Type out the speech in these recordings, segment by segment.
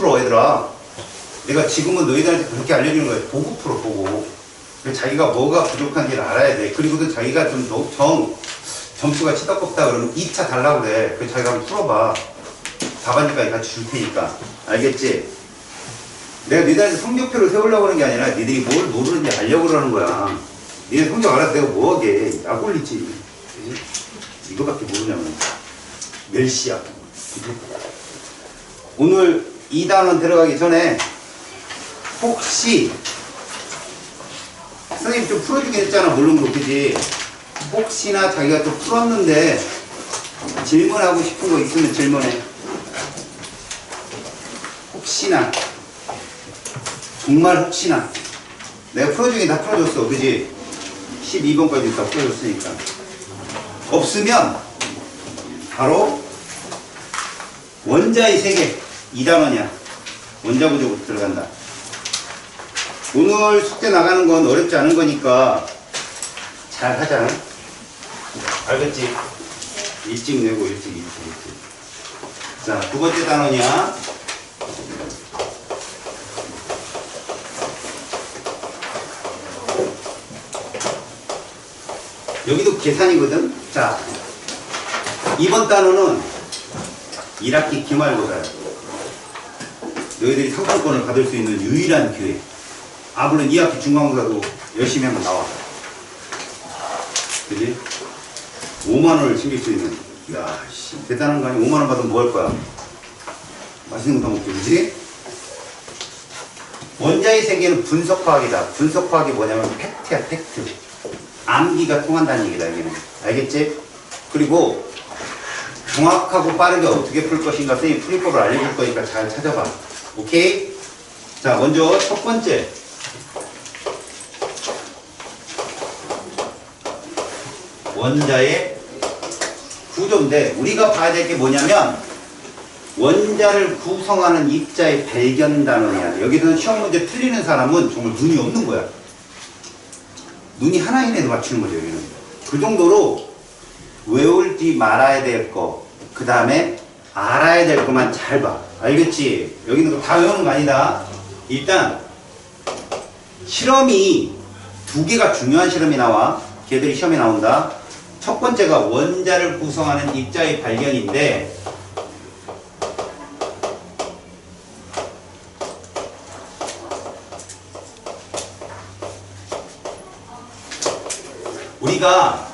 풀어, 얘들아. 내가 지금은 너희들한테 그렇게 알려주는 거야. 보고 풀어, 보고. 자기가 뭐가 부족한지를 알아야 돼. 그리고도 자기가 좀 점수가 치덕겁다 그러면 2차 달라고 그래. 그래서 자기가 한번 풀어봐. 답안지까지 같이 줄 테니까. 알겠지? 내가 너희들한테 성적표를 세우려고 하는 게 아니라 너희들이 뭘 모르는지 알려고 그러는 거야. 너희 성적 알아서 내가 뭐하게. 약 올리지. 그치? 이거밖에 모르냐면. 멸시야. 오늘 2단원 들어가기 전에 혹시 선생님 좀 풀어주긴 했잖아. 물론 그렇지. 혹시나 자기가 좀 풀었는데 질문하고 싶은 거 있으면 질문해. 혹시나, 정말 혹시나. 내가 풀어주긴 다 풀어줬어. 그지? 12번까지 다 풀어줬으니까. 없으면 바로 원자의 세계 2단원이야. 원자 구조부터 들어간다. 오늘 숙제 나가는 건 어렵지 않은 거니까 잘 하자. 알겠지? 일찍 내고 일찍. 자, 두 번째 단원이야. 여기도 계산이거든? 자, 이번 단원은 1학기 기말고사야. 너희들이 상품권을 받을 수 있는 유일한 기회. 아, 물론 2학기 중간고사도 열심히 하면 나와. 그지? 5만원을 챙길 수 있는. 이야, 씨, 대단한 거 아니야? 5만원 받으면 뭐 할 거야? 맛있는 거 다 먹지, 그지? 원자의 세계는 분석화학이다. 분석화학이 뭐냐면 팩트야, 팩트. 암기가 통한다는 얘기다, 여기는. 알겠지? 그리고 정확하고 빠르게 어떻게 풀 것인가 선생님이 풀이법을 알려줄 거니까 잘 찾아봐. 오케이? 자, 먼저 첫 번째. 원자의 구조인데 우리가 봐야 될 게 뭐냐면 원자를 구성하는 입자의 발견 단원이야. 여기서는 시험 문제 틀리는 사람은 정말 눈이 없는 거야. 눈이 하나인 애도 맞추는 거죠, 여기는. 그 정도로 외울지 말아야 될 거, 그 다음에 알아야 될 것만 잘 봐. 알겠지? 여기는 다 외우는 거 아니다. 일단 실험이 2개가 중요한 실험이 나와. 걔들이 시험에 나온다. 첫 번째가 원자를 구성하는 입자의 발견인데 우리가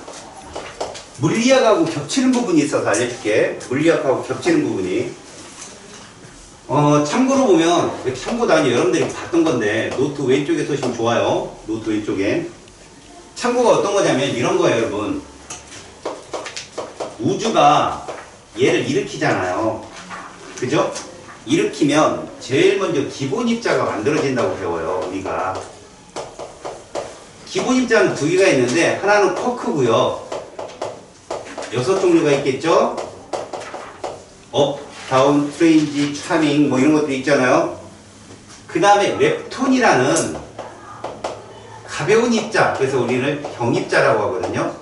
물리학하고 겹치는 부분이 있어서 알려줄게. 물리학하고 겹치는 부분이. 참고로 보면, 참고도 아니에요. 여러분들이 봤던 건데, 노트 왼쪽에 쓰시면 좋아요. 노트 왼쪽에. 참고가 어떤 거냐면, 이런 거예요, 여러분. 우주가 얘를 일으키잖아요. 그죠? 일으키면, 제일 먼저 기본 입자가 만들어진다고 배워요, 우리가. 기본 입자는 2개가 있는데, 하나는 쿼크고요. 6종류가 있겠죠? 업, 다운, 스트레인지, 차밍 뭐 이런 것들이 있잖아요. 그 다음에 렙톤이라는 가벼운 입자, 그래서 우리는 경입자라고 하거든요.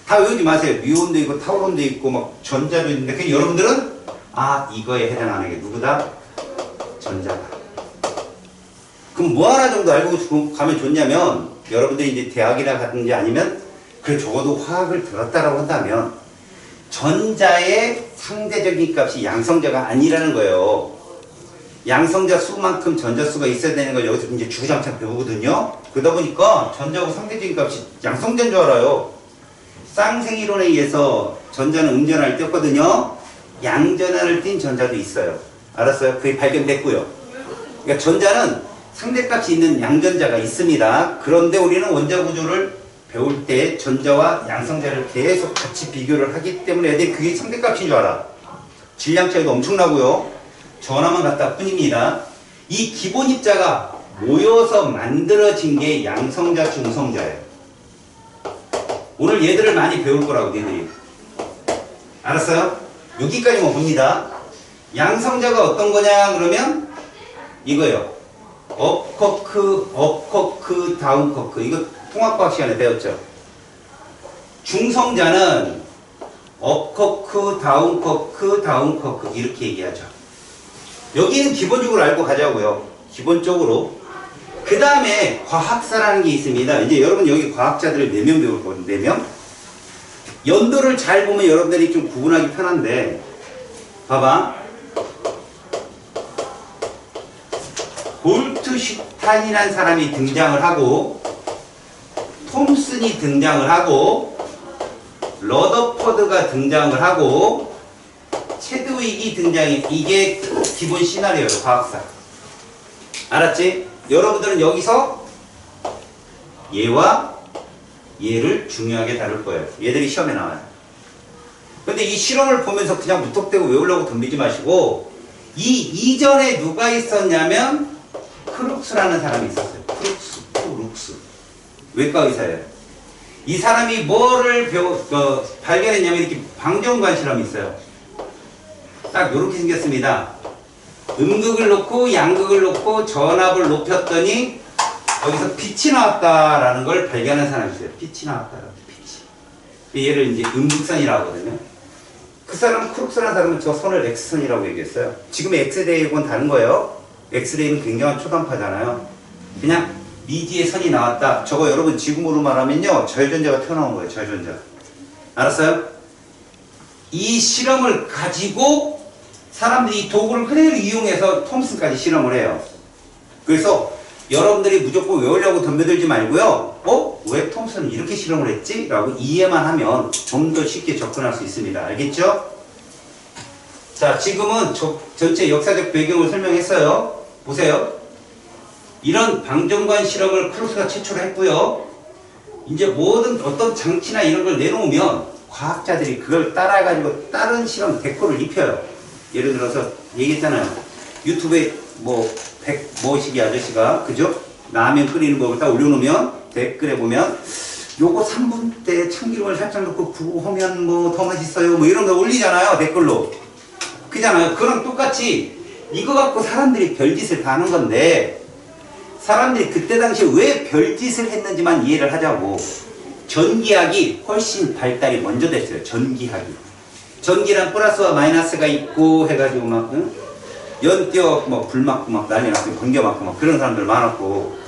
다 외우지 마세요. 뮤온도 있고 타우론도 있고 막 전자도 있는데 그냥 여러분들은 이거에 해당하는 게 누구다? 전자다. 그럼 뭐 하나 정도 알고 가면 좋냐면 여러분들이 이제 대학이나 가든지 아니면 그래 적어도 화학을 들었다라고 한다면 전자의 상대적인 값이 양성자가 아니라는 거예요. 양성자 수만큼 전자 수가 있어야 되는 걸 여기서 이제 주구장창 배우거든요. 그러다 보니까 전자하고 상대적인 값이 양성자인 줄 알아요. 쌍생이론에 의해서 전자는 음전환을 띄었거든요. 양전환을 띈 전자도 있어요. 알았어요? 그게 발견됐고요. 그러니까 전자는 상대값이 있는 양전자가 있습니다. 그런데 우리는 원자 구조를 배울 때 전자와 양성자를 계속 같이 비교를 하기 때문에 애들이 그게 상대값인 줄 알아. 질량 차이도 엄청나고요. 전화만 같다 뿐입니다. 이 기본 입자가 모여서 만들어진 게 양성자, 중성자예요. 오늘 얘들을 많이 배울 거라고 얘들이. 알았어요? 여기까지만 봅니다. 양성자가 어떤 거냐 그러면 이거예요. 업커크, 다운커크. 이거 통합과학 시간에 배웠죠. 중성자는 업커크, 다운커크 이렇게 얘기하죠. 여기는 기본적으로 알고 가자고요. 기본적으로. 그 다음에 과학사라는 게 있습니다. 이제 여러분 여기 과학자들 4명 배울 거거든요. 4명. 연도를 잘 보면 여러분들이 좀 구분하기 편한데, 봐봐. 볼트슈탄이라는 사람이 등장을 하고, 톰슨이 등장을 하고, 러더퍼드가 등장을 하고, 체드윅이 등장해. 이게 기본 시나리오예요, 과학사. 알았지? 여러분들은 여기서 얘와 얘를 중요하게 다룰 거예요. 얘들이 시험에 나와요. 근데 이 실험을 보면서 그냥 무턱대고 외우려고 덤비지 마시고, 이 이전에 누가 있었냐면 크룩스라는 사람이 있었어요. 크룩스. 외과 의사예요. 이 사람이 뭐를 발견했냐면 이렇게 방정관 실험이 있어요. 딱 이렇게 생겼습니다. 음극을 놓고 양극을 놓고 전압을 높였더니 여기서 빛이 나왔다라는 걸 발견한 사람이 있어요. 빛이 나왔다라는 빛이. 얘를 이제 음극선이라고 하거든요. 그 사람, 크룩스라는 사람은 저 선을 X선이라고 얘기했어요. 지금의 엑스레이하고는 다른 거예요. 엑스레이는 굉장한 초단파잖아요. 그냥 미지의 선이 나왔다. 저거 여러분 지금으로 말하면요, 저혈전자가 튀어나온 거예요. 저혈전자. 알았어요? 이 실험을 가지고 사람들이 이 도구를 그대로 이용해서 톰슨까지 실험을 해요. 그래서 여러분들이 무조건 외우려고 덤벼들지 말고요. 왜 톰슨은 이렇게 실험을 했지? 라고 이해만 하면 좀 더 쉽게 접근할 수 있습니다. 알겠죠? 자, 지금은 전체 역사적 배경을 설명했어요. 보세요. 이런 방정관 실험을 크룩스가 최초로 했고요. 이제 모든 어떤 장치나 이런 걸 내놓으면 과학자들이 그걸 따라가지고 다른 실험 데코를 입혀요. 예를 들어서 얘기했잖아요. 유튜브에 뭐 100뭐시기 아저씨가, 그죠? 라면 끓이는 법을 딱 올려놓으면 댓글에 보면 요거 3분 때 참기름을 살짝 넣고 구우면 뭐 더 맛있어요. 뭐 이런 거 올리잖아요. 댓글로. 그잖아요. 그럼 똑같이 이거 갖고 사람들이 별짓을 다 하는 건데, 사람들이 그때 당시에 왜 별짓을 했는지만 이해를 하자고. 전기학이 훨씬 발달이 먼저 됐어요. 전기학이. 전기란 플러스와 마이너스가 있고 해가지고 막 연띄어 뭐 불 맞고 막 난리 났고 번개 맞고 막 그런 사람들 많았고,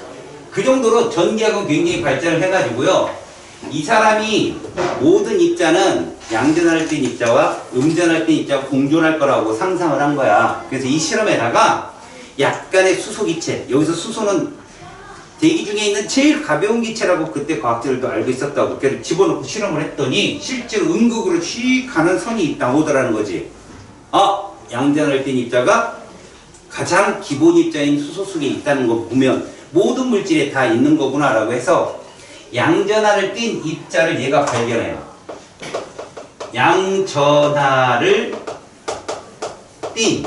그 정도로 전기학은 굉장히 발전을 해가지고요. 이 사람이 모든 입자는 양전할 때 입자와 음전할 때 입자가 공존할 거라고 상상을 한 거야. 그래서 이 실험에다가 약간의 수소기체, 여기서 수소는 대기 중에 있는 제일 가벼운 기체라고 그때 과학자들도 알고 있었다고. 그래서 집어넣고 실험을 했더니 실제로 음극으로 휙 가는 선이 있다 오더라는 거지. 양전할 때 입자가 가장 기본 입자인 수소 속에 있다는 거 보면 모든 물질에 다 있는 거구나 라고 해서 양전하를 띤 입자를 얘가 발견해요. 양전하를 띤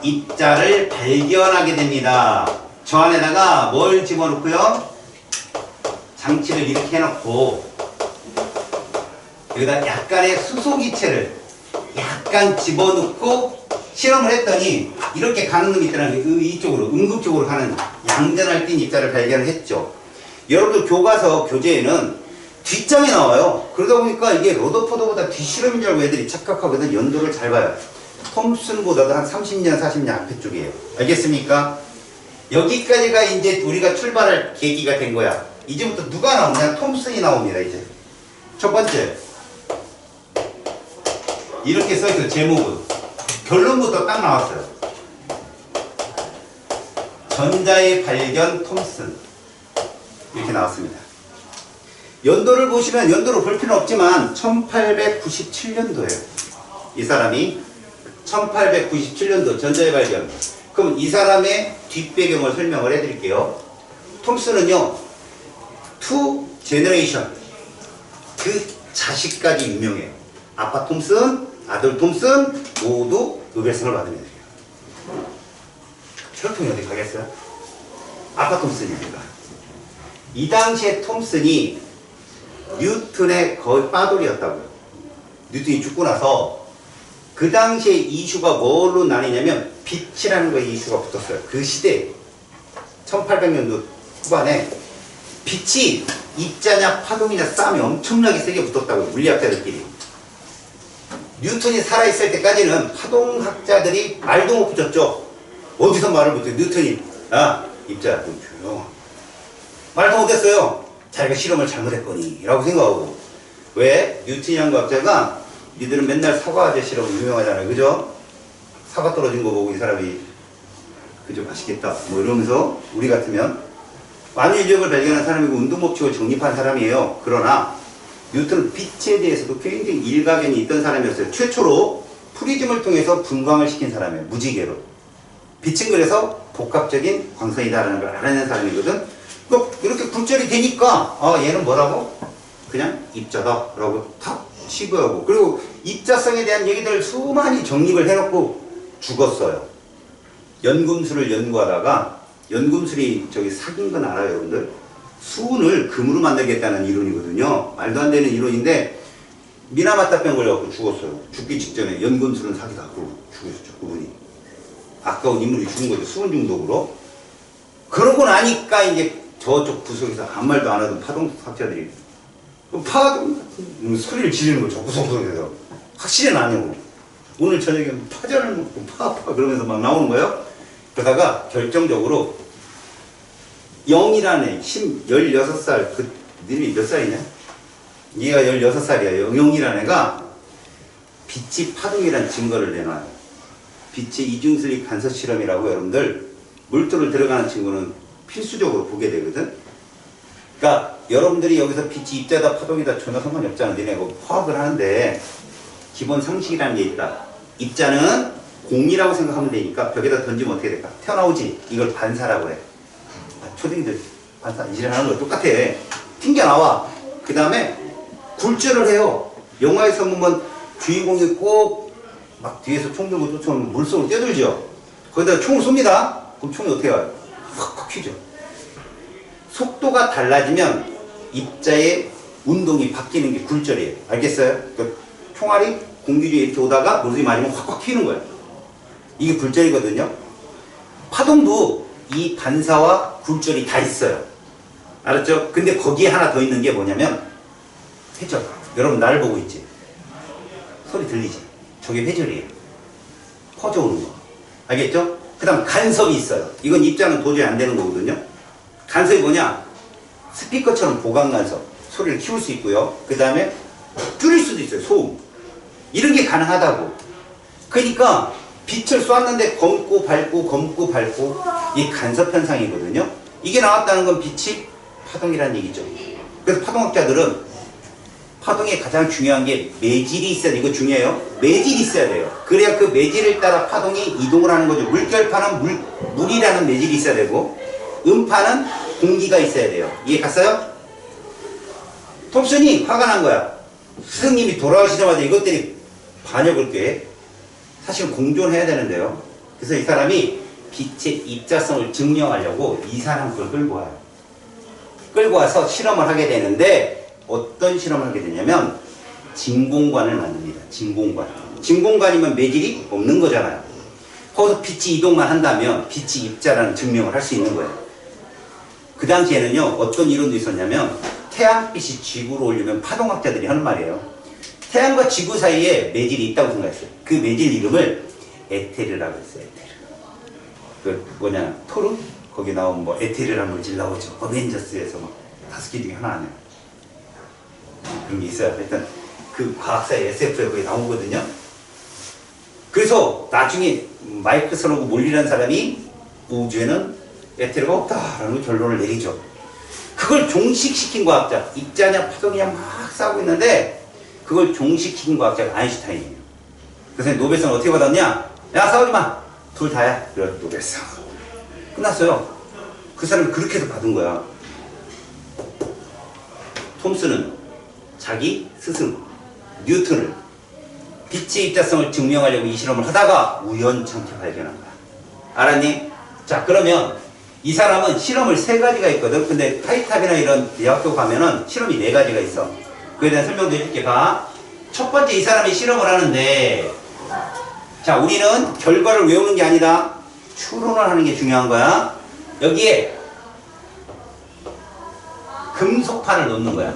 입자를 발견하게 됩니다. 저 안에다가 뭘 집어넣고요? 장치를 이렇게 해놓고 여기다 약간의 수소기체를 약간 집어넣고 실험을 했더니 이렇게 가는 놈이 있더라는 게 이쪽으로 음극 쪽으로 가는 양전할 띤 입자를 발견을 했죠. 여러분들 교과서 교재에는 뒷장에 나와요. 그러다 보니까 이게 러더퍼드보다 뒷실험인 줄 알고 애들이 착각하거든. 연도를 잘 봐요. 톰슨보다도 한 30년 40년 앞에 쪽이에요. 알겠습니까? 여기까지가 이제 우리가 출발할 계기가 된 거야. 이제부터 누가 나오냐? 톰슨이 나옵니다. 이제 첫 번째 이렇게 써있어요. 제목은 결론부터 딱 나왔어요. 전자의 발견 톰슨 이렇게 나왔습니다. 연도를 보시면 연도를 볼 필요는 없지만 1897년도예요. 이 사람이 1897년도 전자의 발견. 그럼 이 사람의 뒷배경을 설명을 해드릴게요. 톰슨은요, 투 제너레이션, 그 자식까지 유명해요. 아빠 톰슨, 아들 톰슨 모두 노벨상을 받은 애들이에요. 혈통이 어디 가겠어요? 아빠 톰슨이니까. 이 당시에 톰슨이 뉴턴의 거의 빠돌이었다고요. 뉴턴이 죽고 나서 그 당시에 이슈가 뭘로 나뉘냐면 빛이라는 거에 이슈가 붙었어요. 그 시대 1800년도 후반에 빛이 입자냐 파동이냐 싸움이 엄청나게 세게 붙었다고요. 물리학자들끼리. 뉴턴이 살아있을 때까지는 파동학자들이 말도 못 붙였죠. 어디서 말을 못해. 뉴턴이 입자야 좀 조용. 말도 못했어요. 자기가 실험을 잘못했거니 라고 생각하고. 왜? 뉴턴이란 과학자가 니들은 맨날 사과아재 실험 유명하잖아요. 그죠? 사과 떨어진 거 보고 이 사람이 그죠 맛있겠다 뭐 이러면서 우리 같으면 만유인력을 발견한 사람이고 운동법칙을 정립한 사람이에요. 그러나 뉴턴은 빛에 대해서도 굉장히 일가견이 있던 사람이었어요. 최초로 프리즘을 통해서 분광을 시킨 사람이에요. 무지개로. 빛은 그래서 복합적인 광선이다라는 걸 알아낸 사람이거든. 이렇게 굴절이 되니까 얘는 뭐라고? 그냥 입자다 라고 탁 치부하고, 그리고 입자성에 대한 얘기들을 수많이 정립을 해놓고 죽었어요. 연금술을 연구하다가, 연금술이 저기 사귄 건 알아요 여러분들? 수은을 금으로 만들겠다는 이론이거든요. 말도 안 되는 이론인데 미나마타병 걸려갖고 죽었어요. 죽기 직전에 연금술은 사기다 그러고 죽으셨죠. 그분이 아까운 인물이 죽은 거죠. 수은 중독으로. 그러고 나니까 이제 저쪽 구석에서 아무 말도 안 하던 파동학자들이 파동 소리를 지르는 거죠. 구석구석에서. 확실히는 아니고 오늘 저녁에 파전을 먹고 파파 그러면서 막 나오는 거예요. 그러다가 결정적으로 0이라는 애, 16살, 그, 님이 몇 살이냐? 얘가 16살이야. 0이라는 애가 빛이 파동이라는 증거를 내놔요. 빛의 이중슬립 간섭 실험이라고 여러분들 물도를 들어가는 친구는 필수적으로 보게 되거든. 그러니까 여러분들이 여기서 빛이 입자다 파동이다 전혀 상관이 없잖아. 니네 화학을 하는데 기본 상식이라는 게 있다. 입자는 공이라고 생각하면 되니까 벽에다 던지면 어떻게 될까? 튀어나오지. 이걸 반사라고 해. 초딩들 반사 이질하는 거 똑같아. 튕겨나와. 그 다음에 굴절을 해요. 영화에서 보면 주인공이 꼭 막 뒤에서 총 들고 쫓아오면 물속으로 뛰어들죠. 거기다 총을 쏩니다. 그럼 총이 어떻게 가요? 확 튀죠. 속도가 달라지면 입자의 운동이 바뀌는 게 굴절이에요. 알겠어요? 그 총알이 공기 중에 이렇게 오다가 물속에 맞으면 확 튀는 거예요. 이게 굴절이거든요. 파동도 이 반사와 굴절이 다 있어요. 알았죠? 근데 거기에 하나 더 있는 게 뭐냐면 회절. 여러분 날 보고 있지? 소리 들리지? 저게 회절이에요. 퍼져오는 거. 알겠죠? 그 다음 간섭이 있어요. 이건 입자는 도저히 안 되는 거거든요. 간섭이 뭐냐? 스피커처럼 보강 간섭. 소리를 키울 수 있고요. 그 다음에 줄일 수도 있어요. 소음. 이런 게 가능하다고. 그러니까 빛을 쏘았는데 검고 밝고 검고 밝고 이 간섭 현상이거든요. 이게 나왔다는 건 빛이 파동이라는 얘기죠. 그래서 파동학자들은 파동에 가장 중요한 게 매질이 있어야 돼. 이거 중요해요. 매질이 있어야 돼요. 그래야 그 매질을 따라 파동이 이동을 하는 거죠. 물결파는 물이라는 매질이 있어야 되고 음파는 공기가 있어야 돼요. 이해 갔어요? 톰슨이 화가 난 거야. 스승님이 돌아오시자마자 이것들이 반역을 꾀해. 사실은 공존해야 되는데요. 그래서 이 사람이 빛의 입자성을 증명하려고 이 사람 걸 끌고 와요. 끌고 와서 실험을 하게 되는데 어떤 실험을 하게 되냐면 진공관을 만듭니다. 진공관. 진공관이면 매질이 없는 거잖아요. 거기서 빛이 이동만 한다면 빛이 입자라는 증명을 할 수 있는 거예요. 그 당시에는요 어떤 이론도 있었냐면 태양빛이 지구로 오려면 파동학자들이 하는 말이에요. 태양과 지구 사이에 매질이 있다고 생각했어요. 그 매질 이름을 에테르라고 했어요. 에테르. 그 뭐냐 토르? 거기 나온 뭐 에테르라는 물질 나오죠. 어벤져스에서 막 5개 중에 하나 아니에요. 그런 게 있어요. 일단 그 과학사의 SF에 거기 나오거든요. 그래서 나중에 마이크 선호고 몰리라는 사람이 우주에는 에테르가 없다라는 결론을 내리죠. 그걸 종식시킨 과학자, 입자냐 파동이냐 막 싸우고 있는데 그걸 종식시킨 과학자가 아인슈타인이에요. 그래서 노벨상 어떻게 받았냐? 야 싸우지 마! 둘 다야. 그래서 노벨상 끝났어요. 그 사람이 그렇게 해서 받은 거야. 톰슨은 자기 스승 뉴턴을 빛의 입자성을 증명하려고 이 실험을 하다가 우연찮게 발견한 거야. 알았니? 자 그러면 이 사람은 실험을 3가지가 있거든. 근데 하이탑이나 이런 대학교 가면은 실험이 4가지가 있어. 그에 대한 설명도 해줄게. 봐. 첫 번째 이 사람이 실험을 하는데 자 우리는 결과를 외우는 게 아니다. 추론을 하는 게 중요한 거야. 여기에 금속판을 놓는 거야.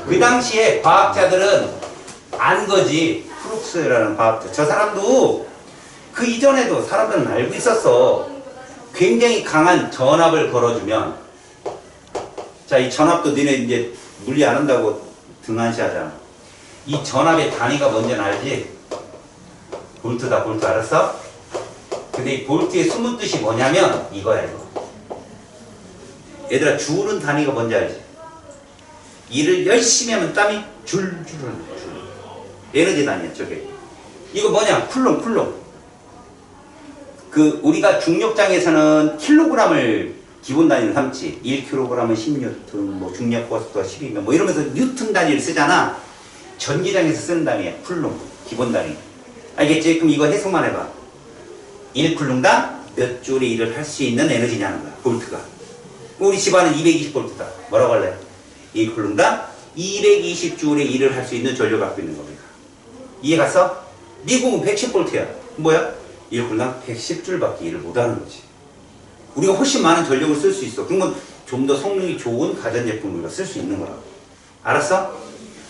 그 당시에 과학자들은 안 거지. 스톡스라는 과학자. 저 사람도 그 이전에도 사람들은 알고 있었어. 굉장히 강한 전압을 걸어주면, 자, 이 전압도 너네 이제 물리 안 한다고 등한시하잖아. 이 전압의 단위가 뭔지는 알지? 볼트다, 볼트. 알았어? 근데 이 볼트의 숨은 뜻이 뭐냐면 이거야, 이거. 얘들아, 줄은 단위가 뭔지 알지? 일을 열심히 하면 땀이 줄줄 흘러. 에너지 단위야, 저게. 이거 뭐냐? 쿨롬, 쿨롬. 그 우리가 중력장에서는 킬로그램을 기본 단위로 삼지. 1kg은 10뉴턴, 뭐 중력 버스가 12면 뭐 이러면서 뉴턴 단위를 쓰잖아. 전기장에서 쓰는 단위야. 쿨롬, 기본 단위. 알겠지? 그럼 이거 해석만 해봐. 1쿨롬당 몇 줄의 일을 할 수 있는 에너지냐는 거야, 볼트가. 우리 집안은 220볼트다. 뭐라고 할래? 1쿨롬당 220줄의 일을 할 수 있는 전력을 갖고 있는 겁니다. 이해 갔어? 미국은 110볼트야. 뭐야? 1쿨롬당 110줄밖에 일을 못하는 거지. 우리가 훨씬 많은 전력을 쓸 수 있어. 그러면 좀 더 성능이 좋은 가전제품을 우리가 쓸 수 있는 거라고. 알았어?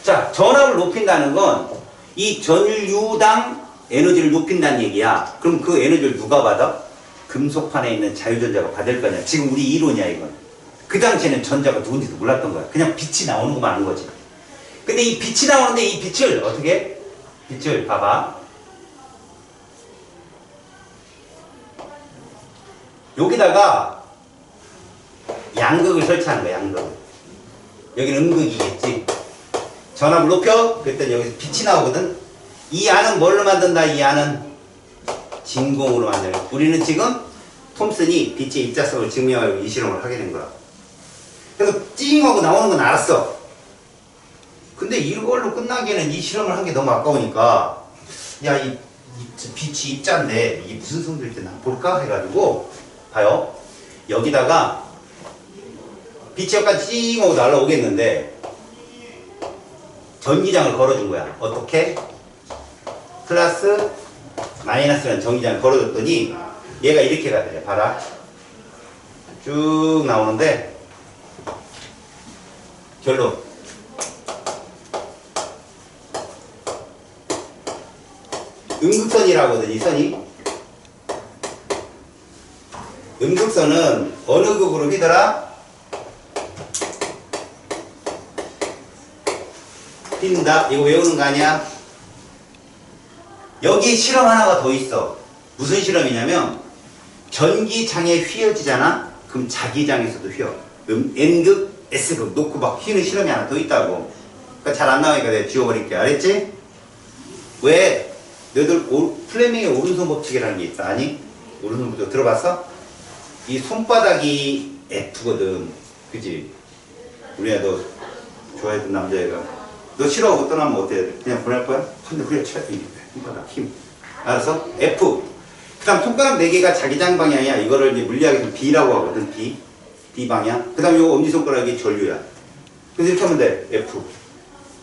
자, 전압을 높인다는 건 이 전류당 에너지를 높인다는 얘기야. 그럼 그 에너지를 누가 받아? 금속판에 있는 자유전자가 받을 거냐. 지금 우리 이론이야, 이건. 그 당시에는 전자가 누군지도 몰랐던 거야. 그냥 빛이 나오는 것만 아는 거지. 근데 이 빛이 나오는데 이 빛을 어떻게? 빛을 봐봐. 여기다가 양극을 설치하는 거야, 양극. 여기는 음극이겠지. 전압을 높여? 그랬더니 여기서 빛이 나오거든. 이 안은 뭘로 만든다? 이 안은 진공으로 만들어. 우리는 지금 톰슨이 빛의 입자성을 증명하고 이 실험을 하게 된 거야. 그래서 찡하고 나오는 건 알았어. 근데 이걸로 끝나기에는 이 실험을 한 게 너무 아까우니까, 야, 이 빛이 입자인데 이게 무슨 성질일 때 나 볼까? 해가지고 봐요. 여기다가 빛이 약간 찡하고 날아오겠는데 전기장을 걸어준 거야. 어떻게? 플러스 마이너스라는 전기장을 걸어줬더니 얘가 이렇게 가더래. 봐라. 쭉 나오는데 결론. 음극선이라고 하거든, 이 선이. 음극선은 어느 극으로 휘더라? 휜다. 이거 외우는 거 아니야? 여기 실험 하나가 더 있어. 무슨 실험이냐면 전기장에 휘어지잖아? 그럼 자기장에서도 휘어. N극, S극 놓고 막 휘는 실험이 하나 더 있다고. 그러니까 잘 안 나오니까 내가 지워버릴게. 알았지? 왜? 너희들 플레밍의 오른손 법칙이라는 게 있어. 아니? 오른손 법칙 들어봤어? 이 손바닥이 F거든. 그지? 우리야 너 좋아했던 남자애가 너 싫어하고 떠나면 어때? 그냥 보낼 거야? 근데 우리가 쳐야지. 손바닥 힘. 알았어? F. 그 다음 손가락 4개가 자기장 방향이야. 이거를 이제 물리학에서 B라고 하거든. B 방향. 그 다음 요 엄지손가락이 전류야. 그래서 이렇게 하면 돼. F,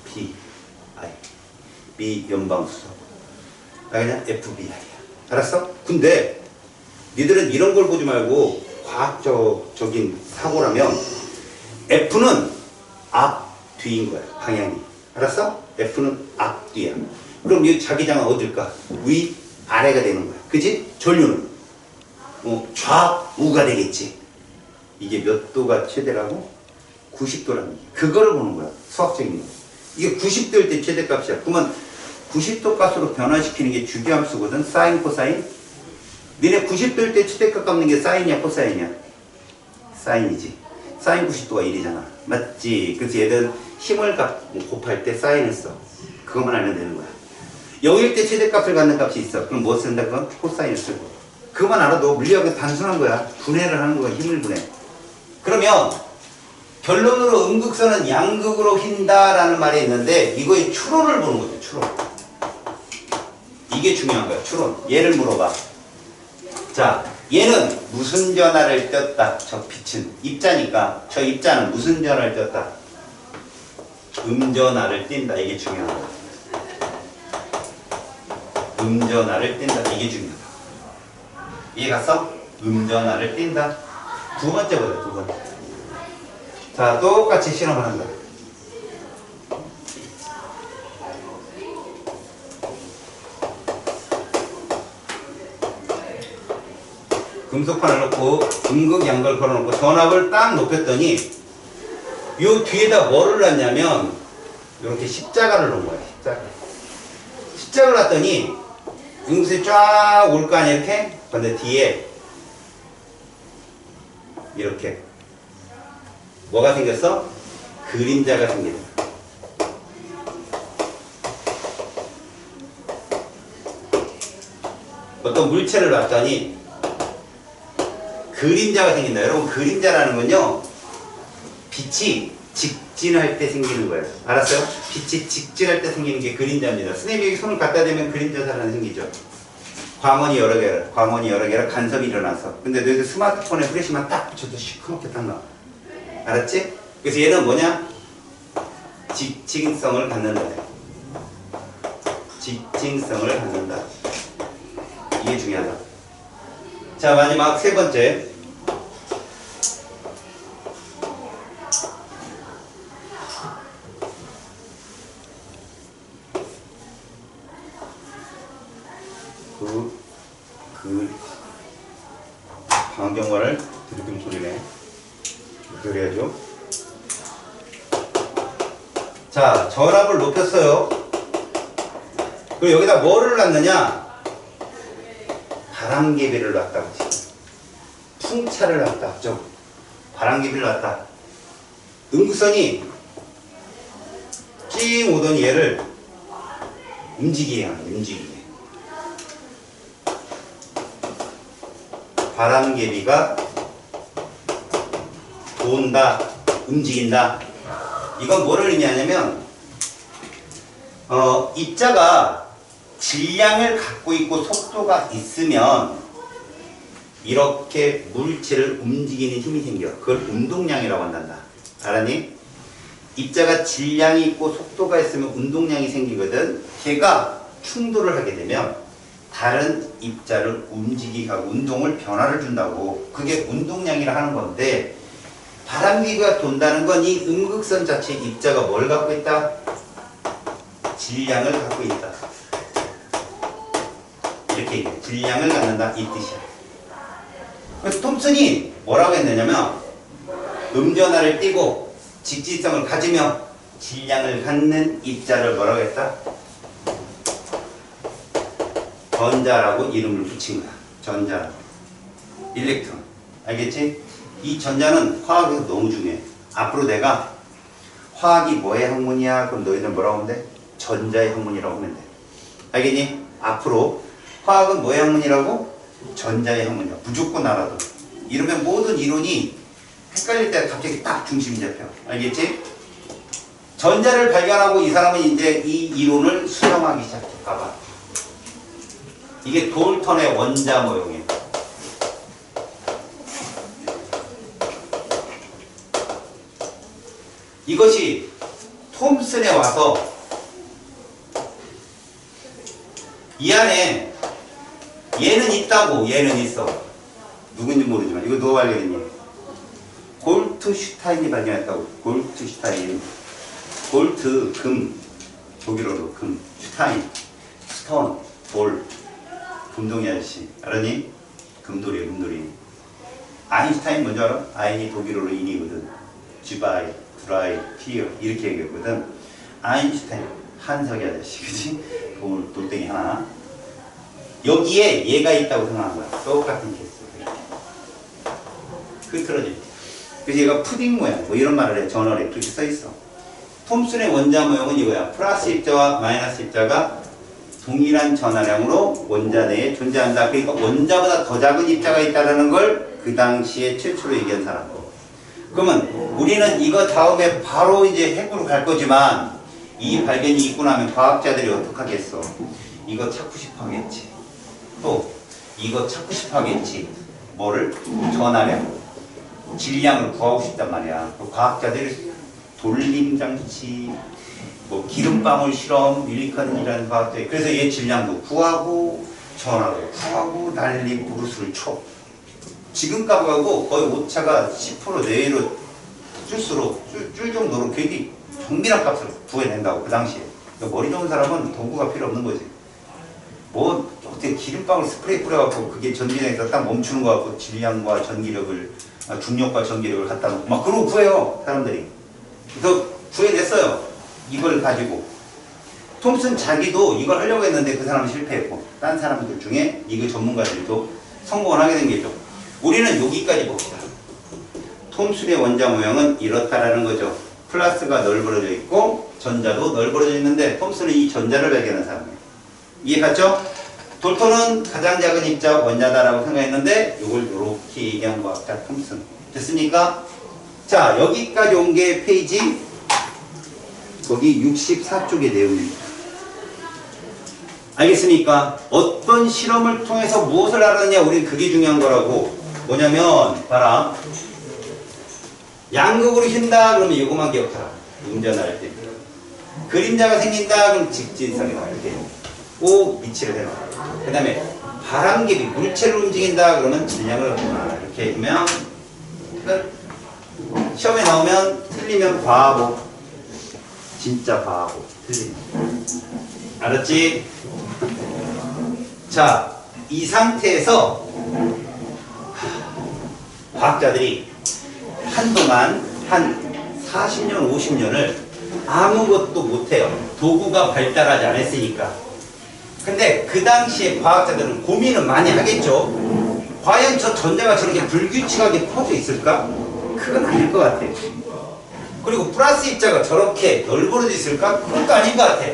B, I. B 연방수소. 나 그냥 FBI야. 알았어? 근데 니들은 이런 걸 보지 말고 과학적인 사고라면 F는 앞, 뒤인 거야. 방향이. 알았어? F는 앞, 뒤야. 그럼 이 자기장은 어딜까? 위, 아래가 되는 거야. 그치? 전류는 좌우가 되겠지. 이게 몇 도가 최대라고? 90도라는 얘기. 그거를 보는 거야. 수학적인 거. 이게 90도일 때 최대값이야. 그러면 90도 값으로 변화시키는 게 주기함수거든. 사인, 코사인. 니네 90도일 때 최대값 값는 게 사인이야, 코사인이야? 사인이지. 사인 90도가 1이잖아. 맞지? 그래서 얘들 힘을 곱할 때 사인을 써. 그것만 알면 되는 거야. 0일 때 최대값을 갖는 값이 있어. 그럼 뭐 쓴다? 그건 코사인을 쓰고. 그것만 알아도 물리학은 단순한 거야. 분해를 하는 거야. 힘을 분해. 그러면 결론으로 음극선은 양극으로 휜다라는 말이 있는데 이거의 추론을 보는 거죠. 추론. 이게 중요한 거야. 추론. 얘를 물어봐. 자, 얘는 무슨 전하를 떴다. 저 빛은 입자니까 저 입자는 무슨 전하를 떴다. 음전하를 띈다. 이게 중요한 거야. 음전하를 띈다. 이게 중요하다. 이해 갔어? 음전하를 띈다. 두 번째 보자. 두 번째. 자, 똑같이 실험을 한다. 금속판을 놓고 음극양극을 걸어놓고 전압을 딱 높였더니 요 뒤에다 뭐를 놨냐면 이렇게 십자가를 놓은 거야. 십자가를 놨더니 음극이 쫙 올 거 아니야 이렇게. 근데 뒤에 이렇게 뭐가 생겼어? 그림자가 생긴다. 어떤 물체를 놨더니 그림자가 생긴다. 여러분 그림자라는 건요 빛이 직진할 때 생기는 거예요. 알았어요? 빛이 직진할 때 생기는 게 그림자입니다. 스냅이 여기 손을 갖다 대면 그림자 하나 생기죠. 광원이 여러 개라 간섭이 일어나서. 근데 너희들 스마트폰에 프레시만 딱 붙여도 시커멓게 딱 나와. 알았지? 그래서 얘는 뭐냐? 직진성을 갖는다. 직진성을 갖는다. 이게 중요하다. 자, 마지막 세 번째. 방경관을 들이금 소리네. 그래야죠. 자, 전압을 높였어요. 그리고 여기다 뭐를 놨느냐? 바람개비를 놨다. 풍차를 놨다. 바람개비를 놨다. 음극선이 찡 오던 얘를 움직이게 하는 거야. 움직이게. 바람개비가 돈다, 움직인다. 이건 뭐를 의미하냐면 입자가 질량을 갖고 있고 속도가 있으면 이렇게 물체를 움직이는 힘이 생겨. 그걸 운동량이라고 한단다. 알았니? 입자가 질량이 있고 속도가 있으면 운동량이 생기거든. 걔가 충돌을 하게 되면 다른 입자를 움직이게 하고 운동을 변화를 준다고. 그게 운동량이라 하는 건데, 바람개비가 돈다는 건 이 음극선 자체 입자가 뭘 갖고 있다? 질량을 갖고 있다. 이렇게 얘기해. 질량을 갖는다 이 뜻이야. 그래서 톰슨이 뭐라고 했느냐면 음전하를 띄고 직진성을 가지며 질량을 갖는 입자를 뭐라고 했다? 전자라고 이름을 붙인 거야. 전자라고. 일렉트론. 알겠지? 이 전자는 화학에서 너무 중요해. 앞으로 내가 화학이 뭐의 학문이야? 그럼 너희들 뭐라고 하면 돼? 전자의 학문이라고 하면 돼. 알겠니? 앞으로 화학은 뭐의 학문이라고? 전자의 학문이야. 무조건 알아도. 이러면 모든 이론이 헷갈릴 때 갑자기 딱 중심이 잡혀. 알겠지? 전자를 발견하고 이 사람은 이제 이 이론을 수정하기 시작해. 봐봐. 이게 돌턴의 원자 모형이에요. 이것이 톰슨에 와서 이 안에 얘는 있다고, 얘는 있어. 누군지 모르지만 이거 누가 발견했니? 골트슈타인이 발견했다고. 골트슈타인. 골트, 금, 독일어로 금, 슈타인, 스톤, 돌, 금동이 아저씨. 알았니? 금돌이야, 금돌이. 아인슈타인 뭔지 알아? 아인이 독일어로 인이거든. 쥐바이, 드라이, 피어 이렇게 얘기했거든. 아인슈타인, 한석이 아저씨, 그치? 돌덩이 하나. 여기에 얘가 있다고 생각한 거야. 똑같은 케이스. 흐트러지. 그래서 얘가 푸딩 모양, 뭐 이런 말을 해. 저널에 그렇게 써있어. 톰슨의 원자 모형은 이거야. 플러스 입자와 마이너스 입자가 동일한 전하량으로 원자 내에 존재한다. 그러니까 원자보다 더 작은 입자가 있다는 걸 그 당시에 최초로 얘기한 사람. 그러면 우리는 이거 다음에 바로 이제 핵으로 갈 거지만 이 발견이 있고 나면 과학자들이 어떡하겠어? 이거 찾고 싶어 하겠지. 또 이거 찾고 싶어 하겠지. 뭐를? 전하량, 질량을 구하고 싶단 말이야. 과학자들이 돌림장치, 뭐 기름방울 실험, 밀리컨이라는 과학자들. 그래서 얘 질량도 구하고 전하도 구하고 난리 부르스를 쳐. 지금 값하고 거의 오차가 10% 내외로 줄 정도로 굉장히 정밀한 값을 구해낸다고 그 당시에. 그러니까 머리 좋은 사람은 도구가 필요 없는 거지. 뭐 그때 기름방울 스프레이 뿌려갖고 그게 전기장에서 딱 멈추는 거 같고 질량과 전기력을 중력과 전기력을 갖다 놓고 막 그러고 구해요 사람들이. 그래서 구해냈어요. 이걸 가지고. 톰슨 자기도 이걸 하려고 했는데 그 사람은 실패했고 딴 사람들 중에 이거 전문가들도 성공을 하게 된 게죠. 우리는 여기까지 봅시다. 톰슨의 원자 모양은 이렇다라는 거죠. 플러스가 널브러져 있고 전자도 널브러져 있는데 톰슨은 이 전자를 발견한 사람이에요. 이해 갔죠? 돌토는 가장 작은 입자 원자다라고 생각했는데 이걸 이렇게 얘기한 과학자 톰슨. 됐습니까? 자, 여기까지 온 게 페이지 거기 64쪽의 내용입니다. 알겠습니까? 어떤 실험을 통해서 무엇을 알았느냐, 우린 그게 중요한 거라고. 뭐냐면 봐라, 양극으로 휜다 그러면 이것만 기억하라. 운전할 때 그림자가 생긴다 그럼 직진성이다 이렇게 꼭 위치를 해놔. 그 다음에 바람개비 물체를 움직인다 그러면 질량을 얻어놔. 이렇게 하면 끝. 시험에 나오면 틀리면 바보, 진짜 바보. 틀리면 알았지? 자, 이 상태에서 과학자들이 한동안 한 40년, 50년을 아무것도 못해요. 도구가 발달하지 않았으니까. 근데 그 당시에 과학자들은 고민을 많이 하겠죠. 과연 저 전자가 저렇게 불규칙하게 퍼져 있을까? 그건 아닐 것 같아. 그리고 플러스 입자가 저렇게 널브러져 있을까? 그것도 아닌 것 같아.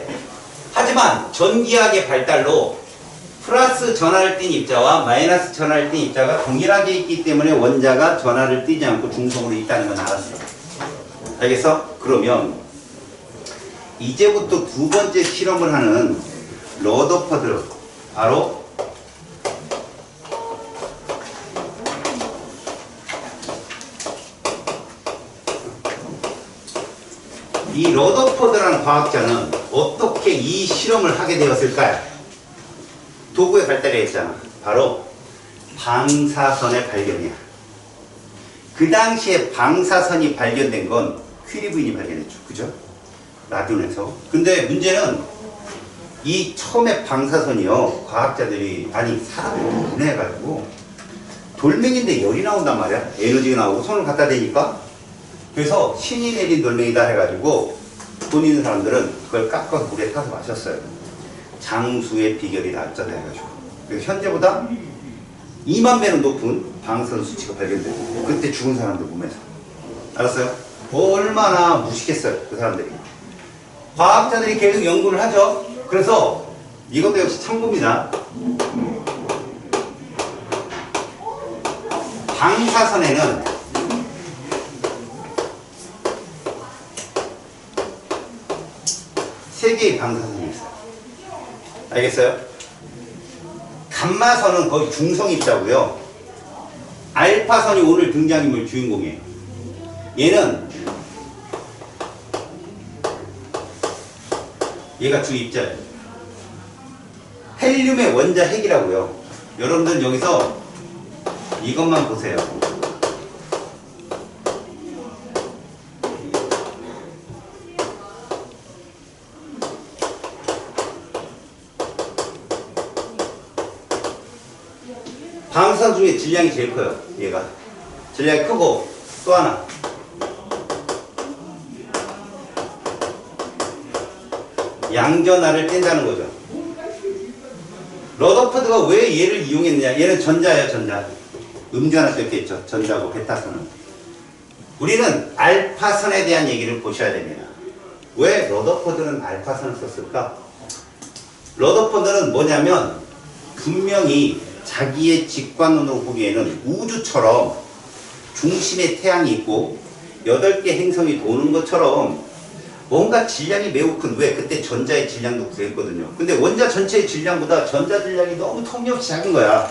하지만 전기학의 발달로 플러스 전하를 띤 입자와 마이너스 전하를 띤 입자가 동일하게 있기 때문에 원자가 전하를 띠지 않고 중성으로 있다는 건 알았어. 알겠어? 그러면 이제부터 두 번째 실험을 하는 러더퍼드 바로 이 러더퍼드라는 과학자는 어떻게 이 실험을 하게 되었을까요? 도구의 발달이 했잖아. 바로 방사선의 발견이야. 그 당시에 방사선이 발견된 건 퀴리 부인이 발견했죠. 그죠? 라디온에서. 근데 문제는 이 처음에 방사선이요, 과학자들이, 아니 사람을 분해해가지고 돌멩이인데 열이 나온단 말이야. 에너지가 나오고 손을 갖다 대니까. 그래서 신이 내린 돌멩이다 해가지고 돈 있는 사람들은 그걸 깎아서 물에 타서 마셨어요. 장수의 비결이 나왔잖아 해가지고. 그래서 현재보다 2만 배는 높은 방사선 수치가 발견되고 그때 죽은 사람들 몸에서. 알았어요? 얼마나 무식했어요 그 사람들이. 과학자들이 계속 연구를 하죠. 그래서 이것도 역시 참고입니다. 방사선에는 세 개의 방사선이 있어요. 알겠어요? 감마선은 거의 중성입자고요. 알파선이 오늘 등장인물 주인공이에요. 얘는 얘가 주입자예요. 헬륨의 원자 핵이라고요. 여러분들 여기서 이것만 보세요. 방사선 중에 질량이 제일 커요. 얘가 질량이 크고 또 하나 양전하를 뗀다는 거죠. 러더퍼드가 왜 얘를 이용했느냐. 얘는 전자예요. 전자. 음전하 뺐겠죠. 전자고 베타선은. 우리는 알파선에 대한 얘기를 보셔야 됩니다. 왜 러더퍼드는 알파선을 썼을까? 러더퍼드는 뭐냐면 분명히 자기의 직관론으로 보기에는 우주처럼 중심에 태양이 있고 8개 행성이 도는 것처럼 뭔가 질량이 매우 큰, 왜? 그때 전자의 질량도 구했거든요. 근데 원자 전체의 질량보다 전자 질량이 너무 터무니없이 작은 거야.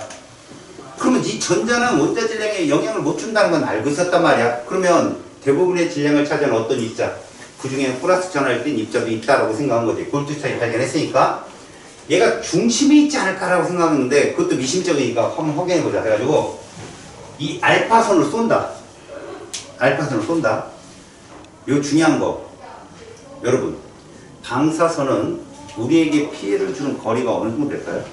그러면 이 전자는 원자 질량에 영향을 못 준다는 건 알고 있었단 말이야. 그러면 대부분의 질량을 차지하는 어떤 입자, 그 중에 플러스 전하를 띤 입자도 있다라고 생각한 거지. 골드스타인이 발견했으니까 얘가 중심에 있지 않을까라고 생각했는데 그것도 미심쩍으니까 한번 확인해보자 해가지고 이 알파선을 쏜다. 알파선을 쏜다. 요 중요한 거, 여러분, 방사선은 우리에게 피해를 주는 거리가 어느 정도 될까요?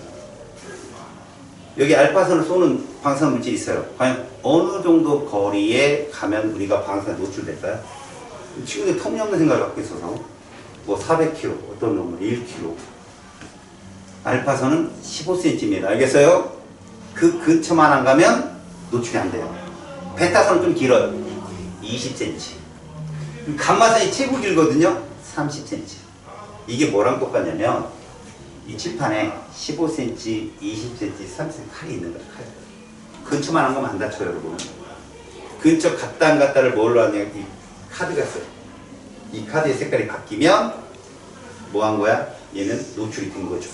여기 알파선을 쏘는 방사선 물질이 있어요. 과연 어느 정도 거리에 가면 우리가 방사선에 노출될까요? 친구들 터무니없는 생각을 갖고 있어서 뭐 400km, 어떤 놈은 1km. 알파선은 15cm. 알겠어요? 그 근처만 안 가면 노출이 안 돼요. 베타선은 좀 길어요. 20cm. 감마선이 최고 길거든요. 30cm. 이게 뭐랑 똑같냐면 이 칠판에 15cm, 20cm, 30cm 칼이 있는 거예요. 칼. 근처만 안 가면 안 다쳐요, 여러분. 근처 갔다 안 갔다를 뭘로 하냐? 이 카드가 써요. 이 카드의 색깔이 바뀌면 뭐 한 거야? 얘는 노출이 된 거죠.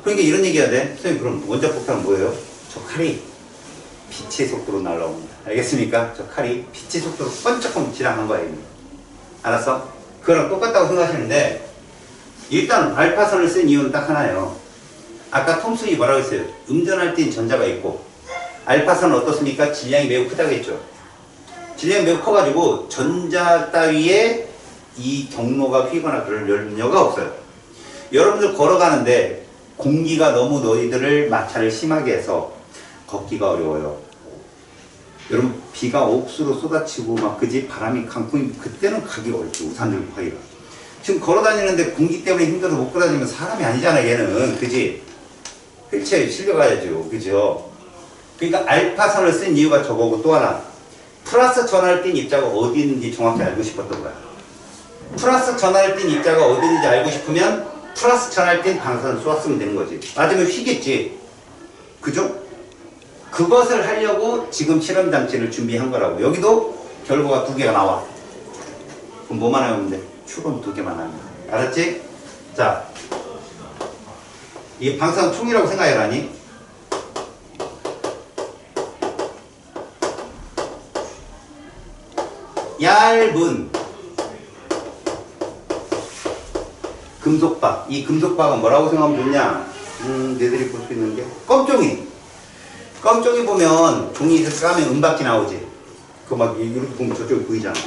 그러니까 이런 얘기 해야 돼. 선생님, 그럼 원자 폭탄은 뭐예요? 저 칼이 빛의 속도로 날아옵니다. 알겠습니까? 저 칼이 빛의 속도로 번쩍하면 지나간 거예요. 알았어? 그거랑 똑같다고 생각하시는데, 일단 알파선을 쓴 이유는 딱 하나예요. 아까 톰슨이 뭐라고 했어요? 음전할 땐 전자가 있고, 알파선은 어떻습니까? 질량이 매우 크다고 했죠. 질량이 매우 커가지고 전자 따위에 이 경로가 휘거나 그럴 염려가 없어요. 여러분들 걸어가는데 공기가 너무 너희들을 마찰을 심하게 해서 걷기가 어려워요. 여러분 비가 옥수로 쏟아치고 막 그지 바람이 강풍이 그때는 가기가 어렵죠. 우산 들고 가기가. 지금 걸어다니는데 공기 때문에 힘들어서 못 걸어다니면 사람이 아니잖아 얘는. 그지? 휠체어에 실려가야죠. 그죠? 그러니까 알파선을 쓴 이유가 저거고 또 하나 플러스 전하를 띤 입자가 어디 있는지 정확히 알고 싶었던 거야. 플러스 전하를 띤 입자가 어디 있는지 알고 싶으면 플러스 전하를 띤 방사선을 쏘았으면 되는 거지. 맞으면 휘겠지. 그죠? 그것을 하려고 지금 실험 장치를 준비한 거라고. 여기도 결과가 2개가 나와. 그럼 뭐만 하면 돼? 추론 2개만 하면 돼. 알았지? 자, 이게 방사선 총이라고 생각해라니? 얇은 금속박. 이 금속박은 뭐라고 생각하면 좋냐? 너희들이 볼 수 있는 게 껌종이. 껌종이 보면 종이 까면 은박지 나오지. 그거 막 이렇게 보면 저쪽에 보이잖아.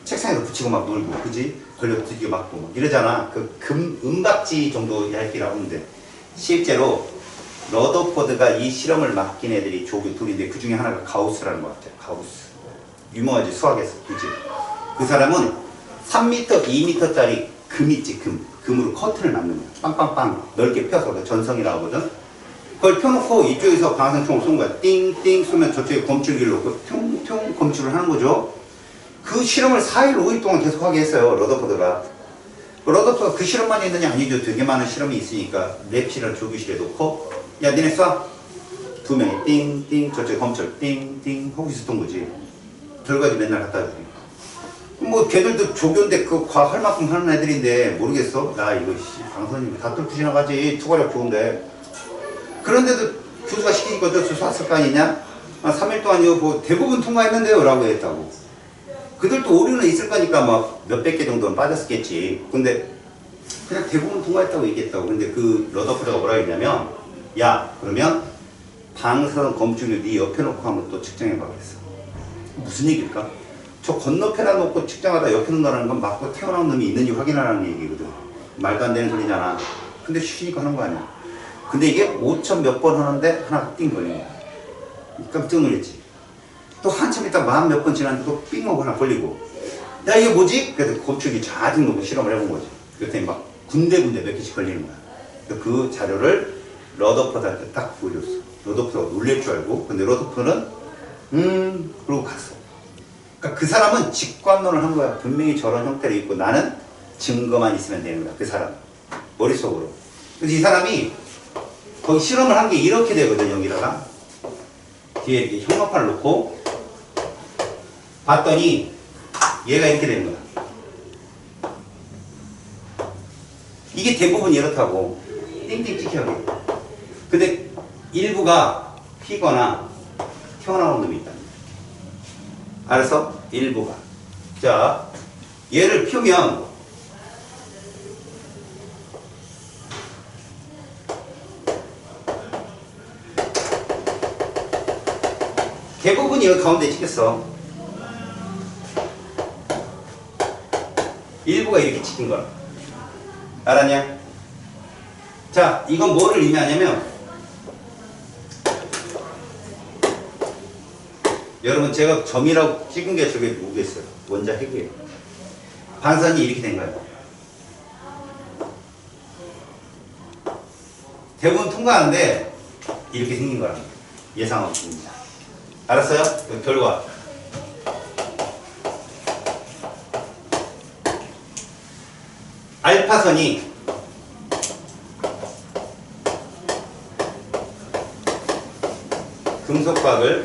책상에도 붙이고 막 놀고, 그지? 걸려 두들겨 맞고 막 이러잖아. 그 은박지 정도 얇기라고 하는데 실제로 러더포드가 이 실험을 맡긴 애들이 조교 둘인데 그 중에 하나가 가우스라는 것 같아요. 가우스. 유명하지 수학에서. 그지? 그 사람은 3m, 2m짜리 금 있지, 금으로 커튼을 만든 거야. 빵빵빵 넓게 펴서 전성이라고 하거든. 그걸 펴놓고 이쪽에서 방사선총을 쏜 거야. 띵띵 쏘면 저쪽에 검출기를 놓고 퉁퉁 검출을 하는 거죠. 그 실험을 4일, 5일 동안 계속 하게 했어요. 러더포드가. 러더포드가 그 실험만 했느냐? 아니죠. 되게 많은 실험이 있으니까 랩실을 조교실에 놓고 야 니네 쏴. 2명이 띵띵 저쪽에 검출 띵띵 하고 있었던 거지. 결과지 맨날 갖다 주고. 뭐 걔들도 조교인데 그 과학 할 만큼 하는 애들인데 모르겠어? 나 이거 방선이 다 뚫고 지나가지. 투과력 좋은데. 그런데도 교수가 시키니까 어쩔 수 없을 거 아니냐? 3일 동안 이거 뭐 대부분 통과했는데요 라고 했다고. 그들도 오류는 있을 거니까 막 몇백 개 정도는 빠졌겠지. 근데 그냥 대부분 통과했다고 얘기했다고. 근데 그 러더포드가 뭐라 했냐면 야 그러면 방사선 검출을 네 옆에 놓고 한번 또 측정해봐 그랬어. 무슨 얘기일까? 저 건너편에 놓고 측정하다 옆에 놓는다는 건 맞고 태어난 놈이 있는지 확인하라는 얘기거든. 말도 안 되는 소리잖아. 근데 쉬니까 하는 거 아니야. 근데 이게 5천 몇 번 하는데 하나 띵 걸린 거야. 깜짝 놀랐지. 또 한참 있다 만 몇 번 지났는데 또 삥 하고 하나 걸리고. 야 이게 뭐지? 그래서 검출기 좌측 놓고 실험을 해본 거지. 그랬더니 막 군데군데 몇 개씩 걸리는 거야. 그 자료를 러더포드한테 딱 보여줬어. 러더포드가 놀랄 줄 알고. 근데 러더포드는 그러고 갔어. 그러니까 그 사람은 직관론을 한 거야. 분명히 저런 형태로 있고 나는 증거만 있으면 되는 거야. 그 사람 머릿속으로. 그래서 이 사람이 거기 실험을 한 게 이렇게 되거든. 여기다가 뒤에 이렇게 형광판을 놓고 봤더니 얘가 이렇게 되는 거야. 이게 대부분 이렇다고. 띵띵 찍혀요. 근데 일부가 휘거나 튀어나온 놈이 있다. 알았어? 일부가. 자, 얘를 펴면 대부분이 여기 가운데 찍혔어. 일부가 이렇게 찍힌 거야. 알았냐? 자, 이건 뭐를 의미하냐면 여러분 제가 점이라고 찍은 게 저게 뭐겠어요? 원자 핵이에요. 반선이 이렇게 된 거예요. 대부분 통과하는데 이렇게 생긴 거랍니다. 예상 없습니다. 알았어요? 그 결과. 알파선이 금속박을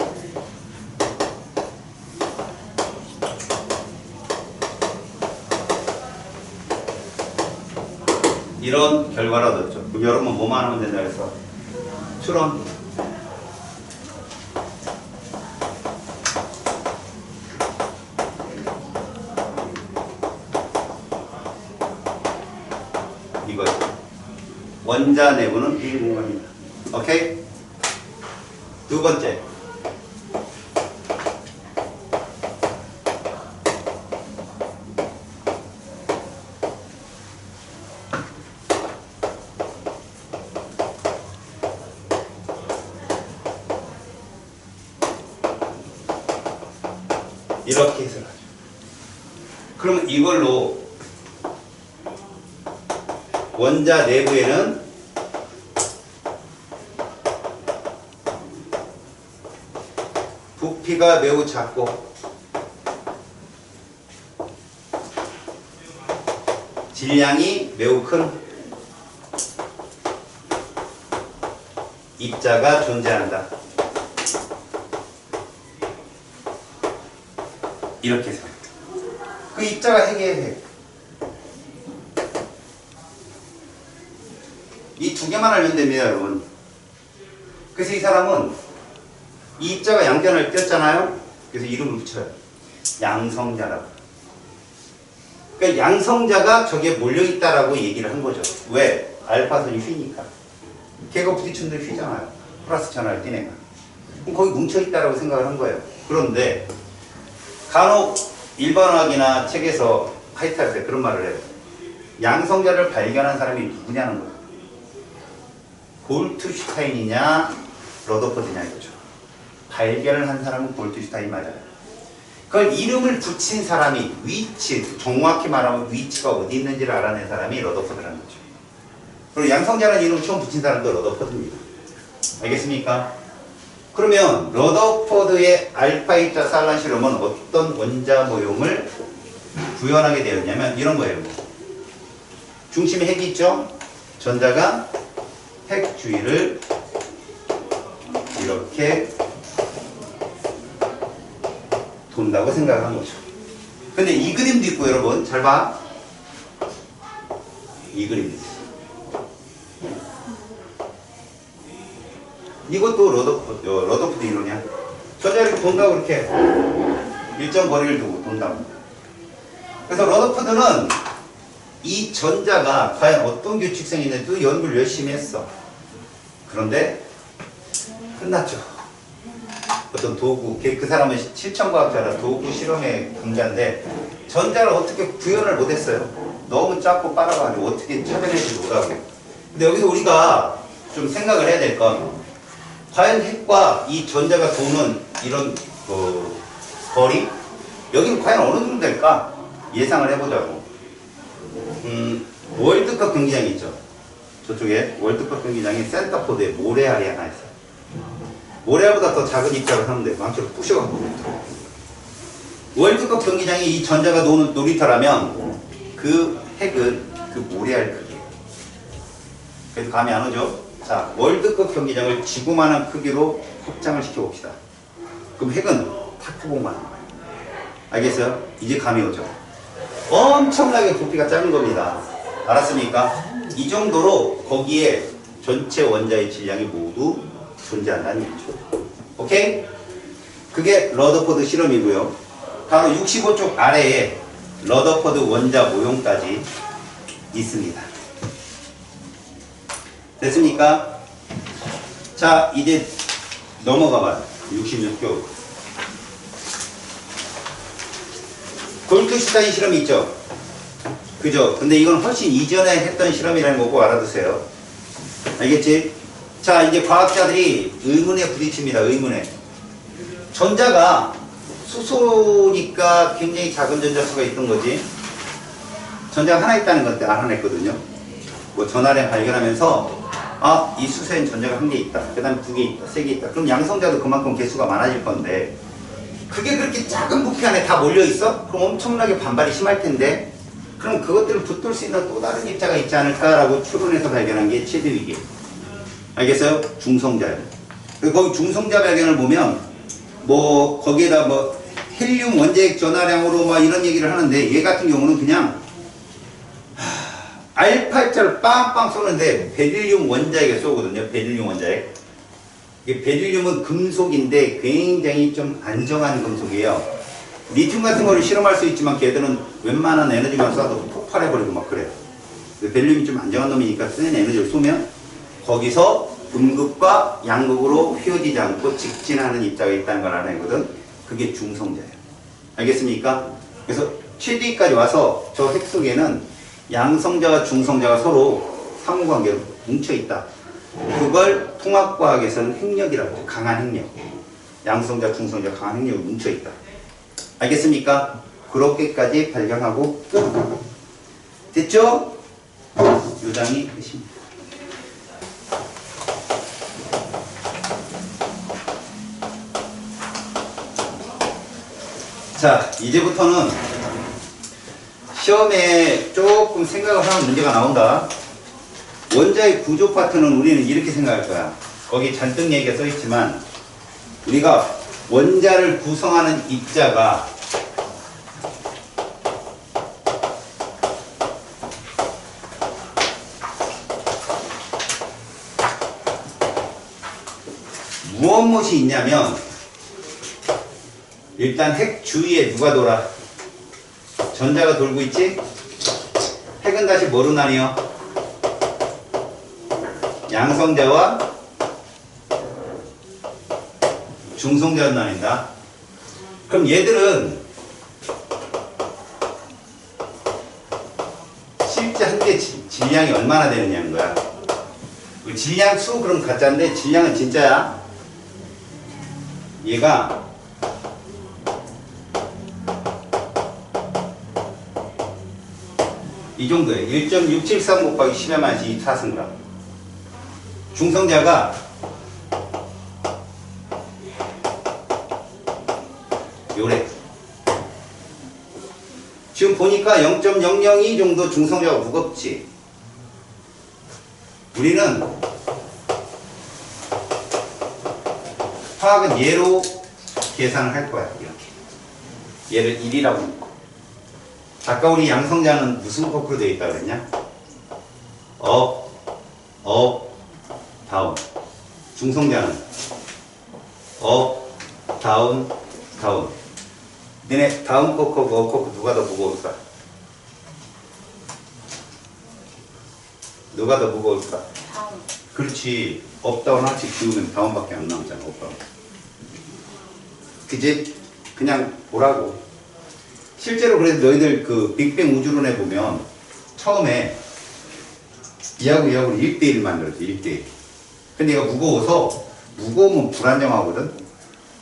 이런 결과를 얻었죠. 그럼 여러분 뭐만 하면 된다 해서 추론 이거죠. 원자 내부는 비공간입니다. 오케이? 두 번째. 이렇게 해석하죠. 그러면 이걸로 원자 내부에는 부피가 매우 작고 질량이 매우 큰 입자가 존재한다. 이렇게 해서 그 입자가 핵이에요. 핵. 이 두 개만 알면 됩니다, 여러분. 그래서 이 사람은 이 입자가 양변을 꼈잖아요. 그래서 이름을 붙여요. 양성자라고. 그러니까 양성자가 저기에 몰려있다라고 얘기를 한 거죠. 왜? 알파선이 휘니까. 걔가 부딪힌데 휘잖아요. 플러스 전화를 띠네가. 그럼 거기 뭉쳐있다라고 생각을 한 거예요. 그런데 간혹 일반화학이나 책에서 파이트할 때 그런 말을 해요. 양성자를 발견한 사람이 누구냐는 거예요. 볼트슈타인이냐 러더퍼드냐 이거죠. 발견을 한 사람은 볼트슈타인 맞아요. 그걸 이름을 붙인 사람이 위치, 정확히 말하면 위치가 어디 있는지를 알아낸 사람이 러더퍼드라는 거죠. 그리고 양성자라는 이름을 처음 붙인 사람도 러더퍼드입니다. 알겠습니까? 그러면 러더퍼드의 알파 입자 산란 실험은 어떤 원자 모형을 구현하게 되었냐면 이런 거예요. 중심에 핵이 있죠? 전자가 핵 주위를 이렇게 돈다고 생각한 거죠. 근데 이 그림도 있고 여러분 잘 봐. 이 그림도 있어. 이것도 러더퍼드 이론이야. 전자 이렇게 돈다고 그렇게 일정 거리를 두고 돈다고. 그래서 러더퍼드는 이 전자가 과연 어떤 규칙성이 있는지도 연구를 열심히 했어. 그런데 끝났죠. 어떤 도구, 그 사람은 실천과학자라 도구 실험의 강자인데 전자를 어떻게 구현을 못했어요. 너무 작고 빠라가지고 어떻게 찾아내지 못하고. 근데 여기서 우리가 좀 생각을 해야 될 건 과연 핵과 이 전자가 도는 이런 거리? 여기는 과연 어느 정도 될까? 예상을 해보자고. 월드컵 경기장이 있죠. 저쪽에 월드컵 경기장이 센터포드에 모래알이 하나 있어요. 모래알보다 더 작은 입자를 하는데 망치로 부셔갖고 월드컵 경기장이 이 전자가 노는 놀이터라면 그 핵은 그 모래알 크기예요. 그래서 감이 안 오죠? 자, 월드컵 경기장을 지구만한 크기로 확장을 시켜봅시다. 그럼 핵은 탁구공만한 거예요. 알겠어요? 이제 감이 오죠? 엄청나게 부피가 작은 겁니다. 알았습니까? 이 정도로 거기에 전체 원자의 질량이 모두 존재한다는 얘기죠. 오케이? 그게 러더퍼드 실험이고요. 바로 65쪽 아래에 러더퍼드 원자 모형까지 있습니다. 됐습니까? 자, 이제 넘어가 봐요. 66쪽. 볼트슈타인 실험이 있죠? 그죠? 근데 이건 훨씬 이전에 했던 실험이라는 거 꼭 알아두세요. 알겠지? 자, 이제 과학자들이 의문에 부딪힙니다. 의문에. 전자가 수소니까 굉장히 작은 전자수가 있던 거지. 전자가 하나 있다는 걸 알아냈거든요. 뭐 전화량 발견하면서 아, 이 수소엔 전자가 한 개 있다. 그 다음에 두 개 있다. 세 개 있다. 그럼 양성자도 그만큼 개수가 많아질 건데 그게 그렇게 작은 부피 안에 다 몰려있어? 그럼 엄청나게 반발이 심할 텐데 그럼 그것들을 붙들 수 있는 또 다른 입자가 있지 않을까라고 추론해서 발견한 게 체드위기. 알겠어요? 중성자예요. 거기 중성자 발견을 보면 뭐 거기에다 뭐 헬륨 원자핵 전하량으로 막 이런 얘기를 하는데 얘 같은 경우는 그냥 알파자를 빵빵 쏘는데 베릴륨 원자핵에 쏘거든요. 베릴륨 원자핵. 베릴륨은 금속인데 굉장히 좀 안정한 금속이에요. 리튬 같은 거를 실험할 수 있지만 걔들은 웬만한 에너지만 쏴도 폭발해버리고 막 그래요. 베릴륨이 좀 안정한 놈이니까 센 에너지를 쏘면 거기서 음극과 양극으로 휘어지지 않고 직진하는 입자가 있다는 걸 알아내거든. 그게 중성자예요. 알겠습니까? 그래서 최대까지 와서 저 핵 속에는 양성자와 중성자가 서로 상호관계로 뭉쳐있다. 그걸 통합과학에서는 핵력이라고 해요. 강한 핵력. 양성자, 중성자 강한 핵력이 뭉쳐있다. 알겠습니까? 그렇게까지 발견하고 끝. 됐죠? 요장이 끝입니다. 자, 이제부터는 시험에 조금 생각을 하는 문제가 나온다. 원자의 구조 파트는 우리는 이렇게 생각할 거야. 거기 잔뜩 얘기가 써 있지만 우리가 원자를 구성하는 입자가 무엇이 있냐면 일단 핵 주위에 누가 돌아? 전자가 돌고 있지? 핵은 다시 뭐로 나뉘어? 양성자와 중성자로 나뉜다. 그럼 얘들은 실제 한 개 질량이 얼마나 되느냐는 거야. 질량 수 그럼 가짜인데 질량은 진짜야. 얘가 이 정도예요. 1.673 곱하기 10의 마이너스 24승gram. 중성자가 요래. 지금 보니까 0.002 정도 중성자가 무겁지. 우리는 화학은 얘로 계산을 할 거야. 이렇게. 얘를 1이라고 놓고. 아까 우리 양성자는 무슨 거꾸로 되어 있다고 그랬냐? 업, 다운. 중성자는 업, 다운, 다운. 너네 다운 거꾸고 업 거꾸 누가 더 무거울까? 누가 더 무거울까? 다운. 그렇지. 업, 다운 하나씩 지우면 다운밖에 안 나오잖아. 업, 다운. 그지? 그냥 보라고. 실제로 그래서 너희들 그 빅뱅 우주론에 보면 처음에 이하고 이하고를 1대1 만들었지. 1대1. 근데 얘가 무거워서 무거우면 불안정하거든.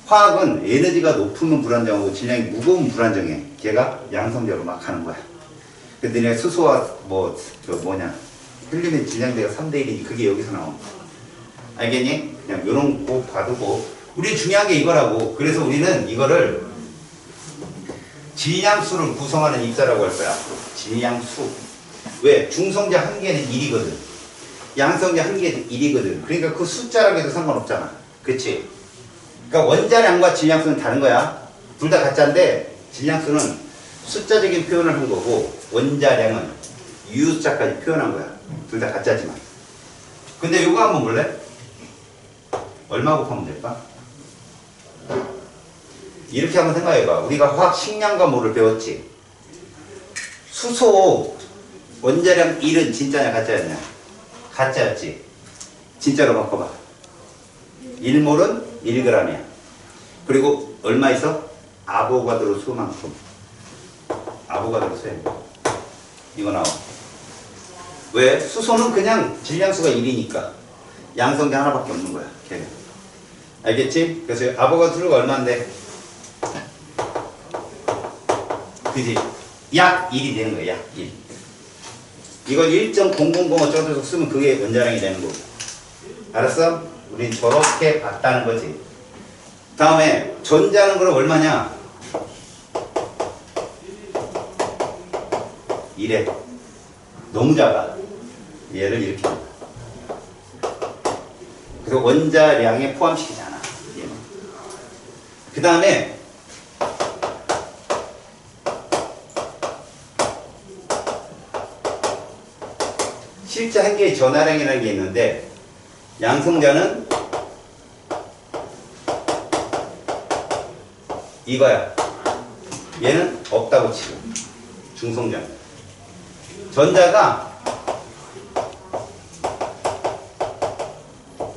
화학은 에너지가 높으면 불안정하고 질량이 무거우면 불안정해. 걔가 양성자로 막 하는 거야. 근데 내가 수소와 헬륨의 질량대가 3대1이지. 그게 여기서 나온 거야. 알겠니? 그냥 요런 거 봐두고. 우리 중요한 게 이거라고. 그래서 우리는 이거를 질량수를 구성하는 입자라고 할 거야. 질량수. 왜? 중성자 한 개는 1이거든. 양성자 한 개는 1이거든. 그러니까 그 숫자라고 해도 상관없잖아. 그치? 그러니까 원자량과 질량수는 다른 거야. 둘 다 가짜인데 질량수는 숫자적인 표현을 한 거고 원자량은 유숫자까지 표현한 거야. 둘 다 가짜지만. 근데 이거 한번 볼래? 얼마 곱하면 될까? 이렇게 한번 생각해봐. 우리가 화학 식량과 모를 배웠지. 수소 원자량 1은 진짜냐 가짜였냐? 가짜였지. 진짜로 바꿔봐. 1몰은 1g이야. 그리고 얼마 있어? 아보가드로 수만큼. 아보가드로 수야. 이거 나와. 왜? 수소는 그냥 질량수가 1이니까 양성자 하나밖에 없는 거야. 걔는. 알겠지? 그래서 아보가드로가 얼마인데? 그지? 약 1이 되는 거야, 약 1. 이걸 1.000 어쩌고저쩌고 쓰면 그게 원자량이 되는 거고. 알았어? 우린 저렇게 봤다는 거지. 다음에 전자는 그럼 얼마냐? 이래. 너무 작아. 얘를 이렇게. 그래서 원자량에 포함시키잖아. 그 다음에 실제 한 개의 전하량이라는 게 있는데 양성자는 이거야. 얘는 없다고 치고 중성자는 전자가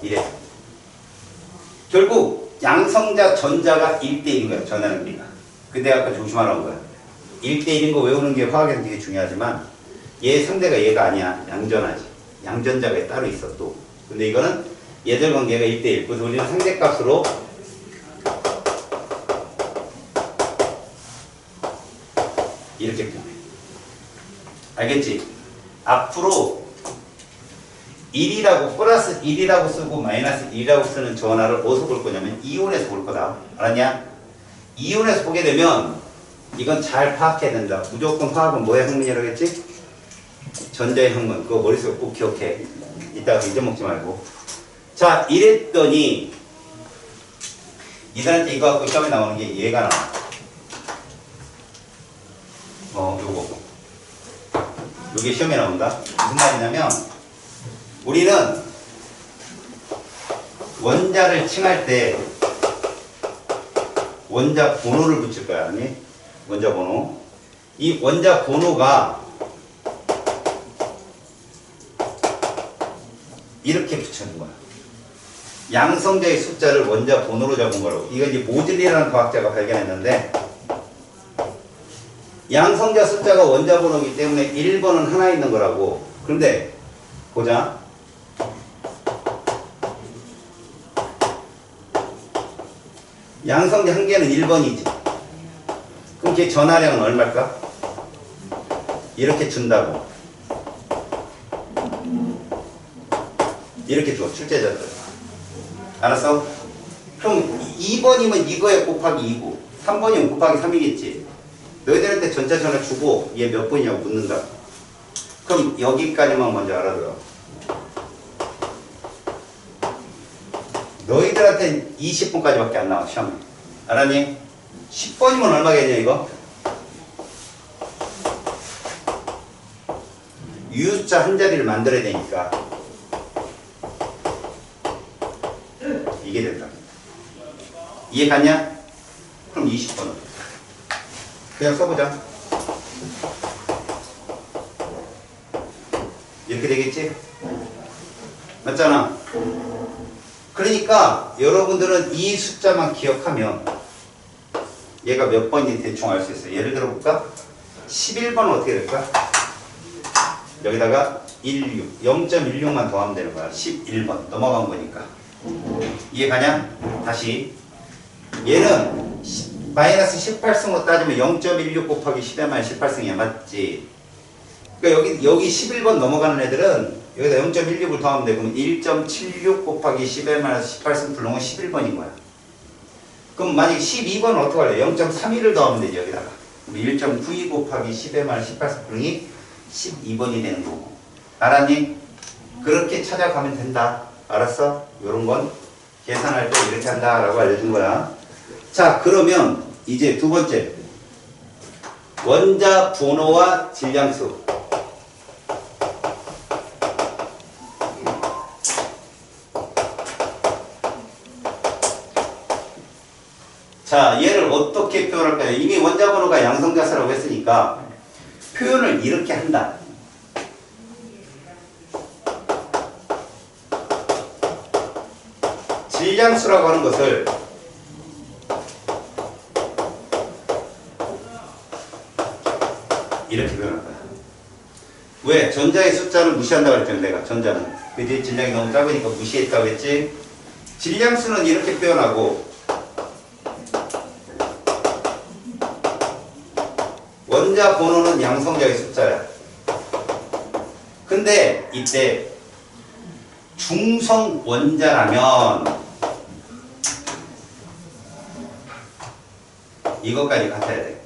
이래. 결국 양성자 전자가 1대1인 거야. 전하는 우리가. 근데 아까 조심하라는 거야. 1대1인 거 외우는 게 화학에서 되게 중요하지만 얘 상대가 얘가 아니야. 양전하지. 양전자가 따로 있어 또. 근데 이거는 얘들 관계가 1대1. 그래서 우리는 상대값으로 이렇게 표현해. 알겠지? 앞으로 1이라고 플러스 1이라고 쓰고 마이너스 1이라고 쓰는 전화를 어디서 볼 거냐면 이온에서 볼 거다. 알았냐? 이온에서 보게 되면 이건 잘 파악해야 된다. 무조건 화학은 뭐의 학문이라고 했지? 전자의 학문. 그거 머릿속에 꼭 기억해. 이따가 잊어먹지 말고. 자, 이랬더니 이사한테 이거 갖고 시험에 나오는 게 얘가 나와. 요거. 요게 시험에 나온다. 무슨 말이냐면 우리는 원자를 칭할 때 원자 번호를 붙일 거야. 아니? 원자 번호. 이 원자 번호가 이렇게 붙여준 거야. 양성자의 숫자를 원자 번호로 잡은 거라고. 이거 이제 모즐리라는 과학자가 발견했는데 양성자 숫자가 원자 번호이기 때문에 1번은 하나 있는 거라고. 그런데 보자. 양성자 한 개는 1번이지. 그럼 걔 전하량은 얼마일까? 이렇게 준다고. 이렇게 줘. 출제자들. 알았어? 그럼 2번이면 이거에 곱하기 2고 3번이면 곱하기 3이겠지. 너희들한테 전자 전화 주고 얘 몇 번이냐고 묻는다. 그럼 여기까지만 먼저 알아들어. 너희들한테 20번까지밖에 안 나와 시험에. 알았니? 10번이면 얼마겠냐 이거? 유숫자 한 자리를 만들어야 되니까 이게 된다. 이해 갔냐? 그럼 20번은 그냥 써보자. 이렇게 되겠지? 맞잖아. 그러니까 여러분들은 이 숫자만 기억하면 얘가 몇 번인지 대충 알 수 있어요. 예를 들어 볼까? 11번은 어떻게 될까? 여기다가 16, 0.16만 더하면 되는 거야. 11번 넘어간 거니까. 이해 가냐? 다시 얘는 마이너스 18승으로 따지면 0.16 곱하기 10의 말 18승이야. 맞지? 그러니까 여기 11번 넘어가는 애들은 여기다 0.16을 더하면 돼. 그럼 1.76 곱하기 10의 마이너스 18승 불능은 11번인 거야. 그럼 만약에 12번은 어떻게 할래? 0.31을 더하면 되지 여기다가. 1.92 곱하기 10의 마이너스 18승 불능이 12번이 되는 거고. 알았니? 그렇게 찾아가면 된다. 알았어? 요런 건 계산할 때 이렇게 한다 라고 알려준 거야. 자, 그러면 이제 두 번째 원자 번호와 질량수. 자, 얘를 어떻게 표현할까요? 이미 원자 번호가 양성자수라고 했으니까 표현을 이렇게 한다. 질량수라고 하는 것을 이렇게 표현할 거야. 왜? 전자의 숫자를 무시한다고 했잖아 내가. 전자는. 그지? 질량이 너무 작으니까 무시했다고 했지? 질량수는 이렇게 표현하고 원자 번호는 양성자의 숫자야. 근데 이때 중성 원자라면 이것까지 같아야 돼.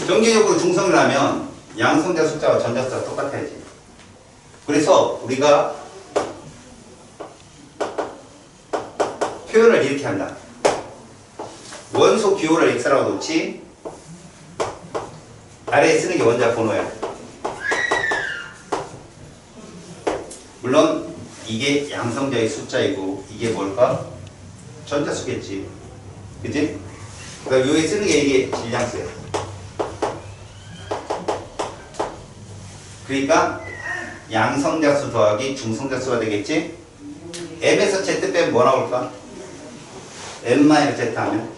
정기적으로 중성이라면 양성자 숫자와 전자 숫자가 똑같아야지. 그래서 우리가 표현을 이렇게 한다. 원소 기호를 X라고 놓지 아래에 쓰는 게 원자 번호야. 물론 이게 양성자의 숫자이고 이게 뭘까? 전자수겠지. 그치? 그러니까 여기 쓰는 게 이게 질량수야. 그러니까 양성자수 더하기 중성자수가 되겠지? M에서 Z 빼면 뭐 나올까? M-Z 하면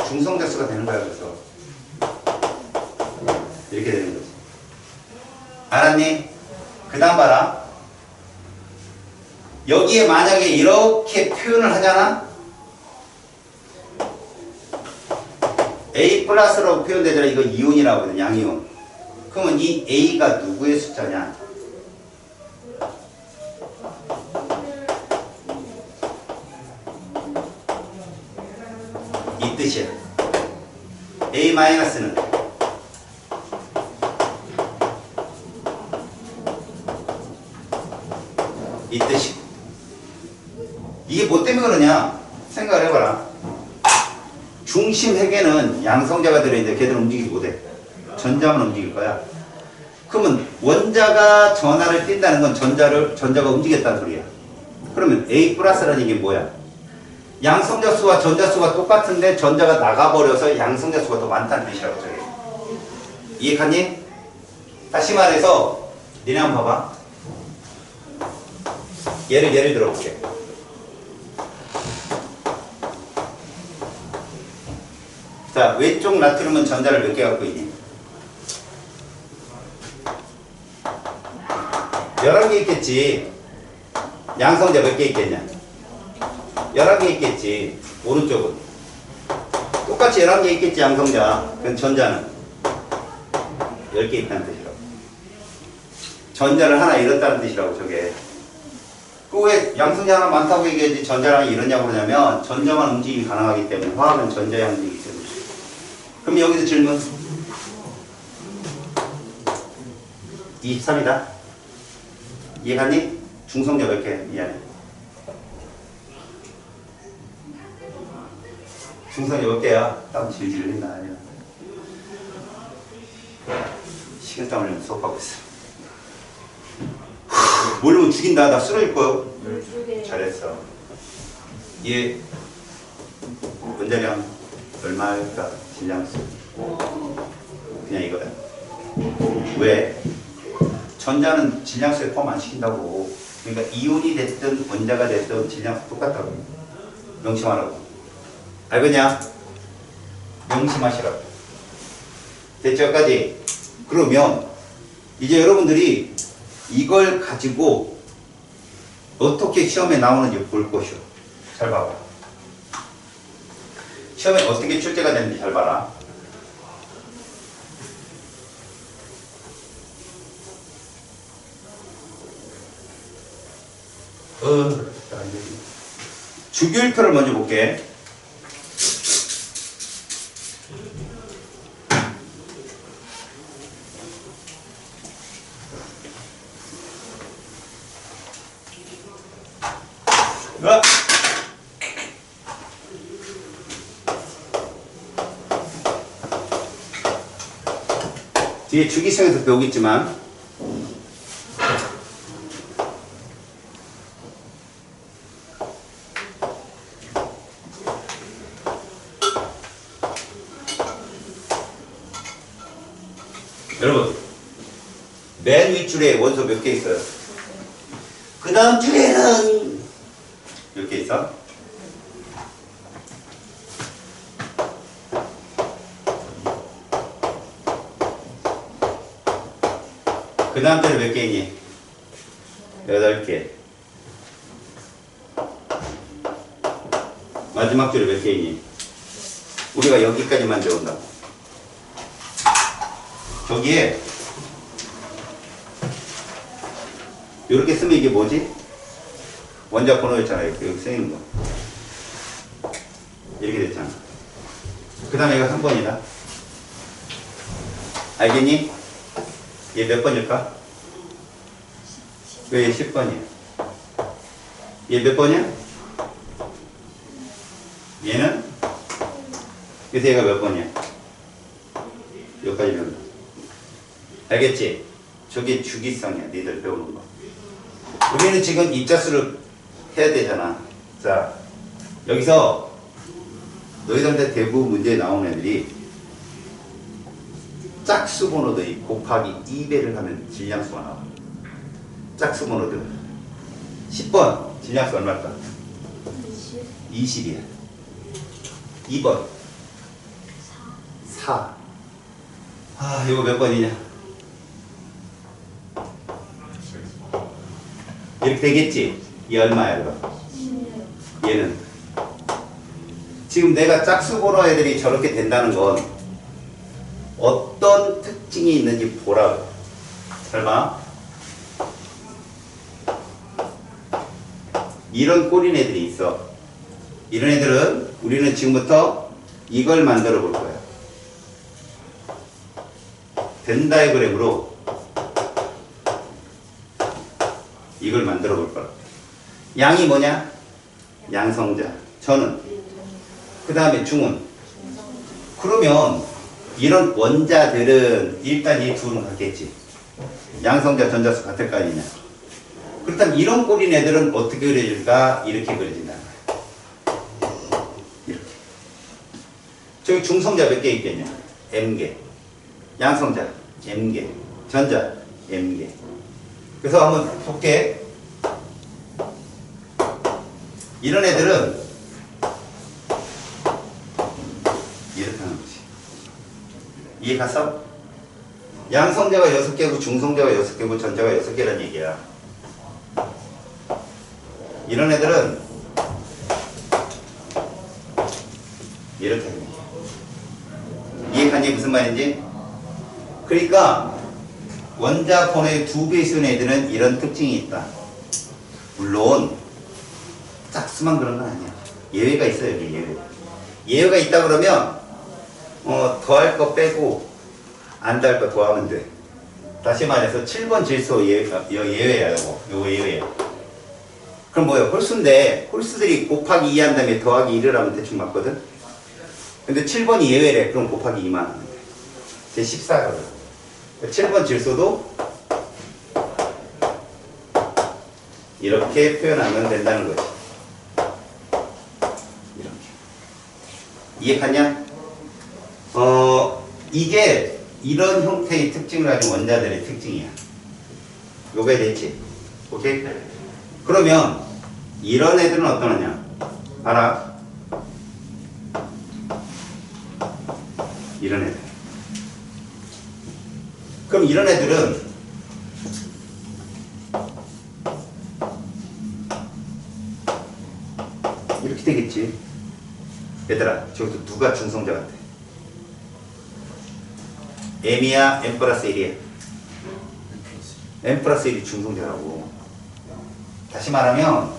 중성자수가 되는 거야. 그래서 이렇게 되는 거지. 알았니? 그 다음 봐라. 여기에 만약에 이렇게 표현을 하잖아? A 플러스라고 표현되잖아. 이거 이온이라고 하거든. 양이온. 그러면 이 A가 누구의 숫자냐? 이 뜻이야. A 마이너스는 이 뜻이. 이게 뭐 때문에 그러냐? 생각을 해봐라. 중심 핵에는 양성자가 들어있는데 걔들은 움직이지 못해. 전자만 움직일 거야. 그러면 원자가 전하를 띈다는 건 전자가 움직였다는 소리야. 그러면 A 플러스라는 게 뭐야? 양성자 수와 전자 수가 똑같은데 전자가 나가버려서 양성자 수가 더 많다는 뜻이라고 저게. 이해갔니? 다시 말해서 니네 한번 봐봐. 예를 들어볼게. 자, 왼쪽 나트륨은 전자를 몇 개 갖고 있니? 11개 있겠지. 양성자 몇 개 있겠냐? 11개 있겠지. 오른쪽은 똑같이 11개 있겠지. 양성자. 그럼 전자는 10개 있다는 뜻이라고. 전자를 하나 잃었다는 뜻이라고 저게. 그 왜 양성자 하나 많다고 얘기하지 전자랑 이러냐고 그러냐면 전자만 움직임이 가능하기 때문에 화학은 전자의 움직임이 때문에. 그럼 여기서 질문 23이다. 이해가니? 중성자 몇 개? 미안해. 중성자 몇 개야? 땀 질질 흘린다. 아니야. 식은땀 흘리면 수업하고 있어. 모르면 죽인다. 나 쓰러질 거야. 잘했어. 얘 원자량 얼마일까? 질량수. 그냥 이거야. 왜? 전자는 질량수에 포함 안 시킨다고. 그러니까 이온이 됐든 원자가 됐든 질량수 똑같다고. 명심하라고. 알겠냐? 명심하시라고. 됐죠? 여기까지? 그러면 이제 여러분들이 이걸 가지고 어떻게 시험에 나오는지 볼 것이오. 잘 봐봐. 시험에 어떻게 출제가 되는지 잘 봐라. 주기율표를 먼저 볼게. 뒤에 주기성에서 배우겠지만 여러분 맨 윗줄에 원소 몇 개 있어요? 그 다음 줄에는 몇 개 있어? 그 다음 줄에 몇 개이니? 8개. 마지막 줄에 몇 개이니? 우리가 여기까지만 적은다고. 저기에 이렇게 쓰면 이게 뭐지? 원자 번호였잖아. 여기 쓰이는 거. 이렇게 됐잖아. 그 다음에 이거 3번이다. 알겠니? 얘 몇 번일까? 왜 10번이야? 얘 몇 번이야? 얘는? 그래서 얘가 몇 번이야? 여기까지 배운다. 알겠지? 저게 주기성이야. 니들 배우는 거. 우리는 지금 입자수를 해야 되잖아. 자, 여기서 너희들한테 대부분 문제에 나오는 애들이 짝수 번호들이 곱하기 2배를 하면 질량수가 나와. 짝수 번호들. 10번 질량수 얼마일까? 20이야. 2번 4. 아, 이거 몇 번이냐? 이렇게 되겠지? 얘 얼마야, 이거? 얘는. 지금 내가 짝수 번호 애들이 저렇게 된다는 건 어떤 특징이 있는지 보라고. 설마? 이런 꼴인 애들이 있어. 이런 애들은 우리는 지금부터 이걸 만들어 볼 거야. 벤 다이어그램으로 이걸 만들어 볼 거야. 양이 뭐냐? 양성자. 전은. 그 다음에 중은. 그러면 이런 원자들은 일단 이 둘은 같겠지. 양성자, 전자수 같을 거 아니냐. 그렇다면 이런 꼴인 애들은 어떻게 그려질까? 이렇게 그려진다. 이렇게. 저기 중성자 몇 개 있겠냐? M개. 양성자 M개. 전자 M개. 그래서 한번 볼게. 이런 애들은 이렇게 하는 거지. 이해 갔어? 양성자가 6개고 중성자가 6개고 전자가 6개란 얘기야. 이런 애들은 이렇게 하는 거야. 이해가니 무슨 말인지? 그러니까 원자 번호의 2배 쓰는 애들은 이런 특징이 있다. 물론 짝수만 그런 건 아니야. 예외가 있어요. 여기 예외. 예외가 있다 그러면 더할 거 빼고 안 더할 거 더하면 돼. 다시 말해서 7번 질소 예외야. 요거 예외야. 그럼 뭐예요? 홀수인데 홀수들이 곱하기 2 한 다음에 더하기 1을 하면 대충 맞거든? 근데 7번이 예외래. 그럼 곱하기 2만 하면 돼. 제 14거든. 7번 질소도 이렇게 표현하면 된다는 거지. 이렇게. 이해하냐? 이게 이런 형태의 특징을 가진 원자들의 특징이야. 요거에 됐지? 오케이? 그러면 이런 애들은 어떠느냐? 알아? 이런 애들. 그럼 이런 애들은 이렇게 되겠지. 얘들아, 저기서 누가 중성자 같아? M이야? M 플러스 1이야? M 플러스 1이 중성자라고. 다시 말하면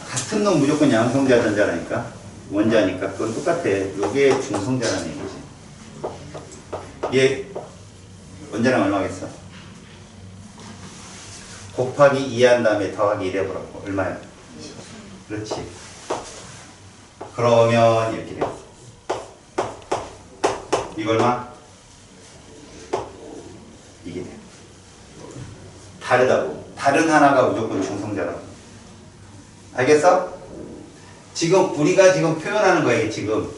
같은 놈 무조건 양성자 전자라니까. 원자니까 그건 똑같아. 요게 중성자라는 얘기지. 얘 원자량 얼마겠어? 곱하기 2 한 다음에 더하기 1 해보라고. 얼마야? 그렇지. 그러면 이렇게 돼. 이거 얼마? 이게 돼. 다르다고. 다른 하나가 무조건 중성자라고. 알겠어? 지금 우리가 지금 표현하는 거야, 이게 지금.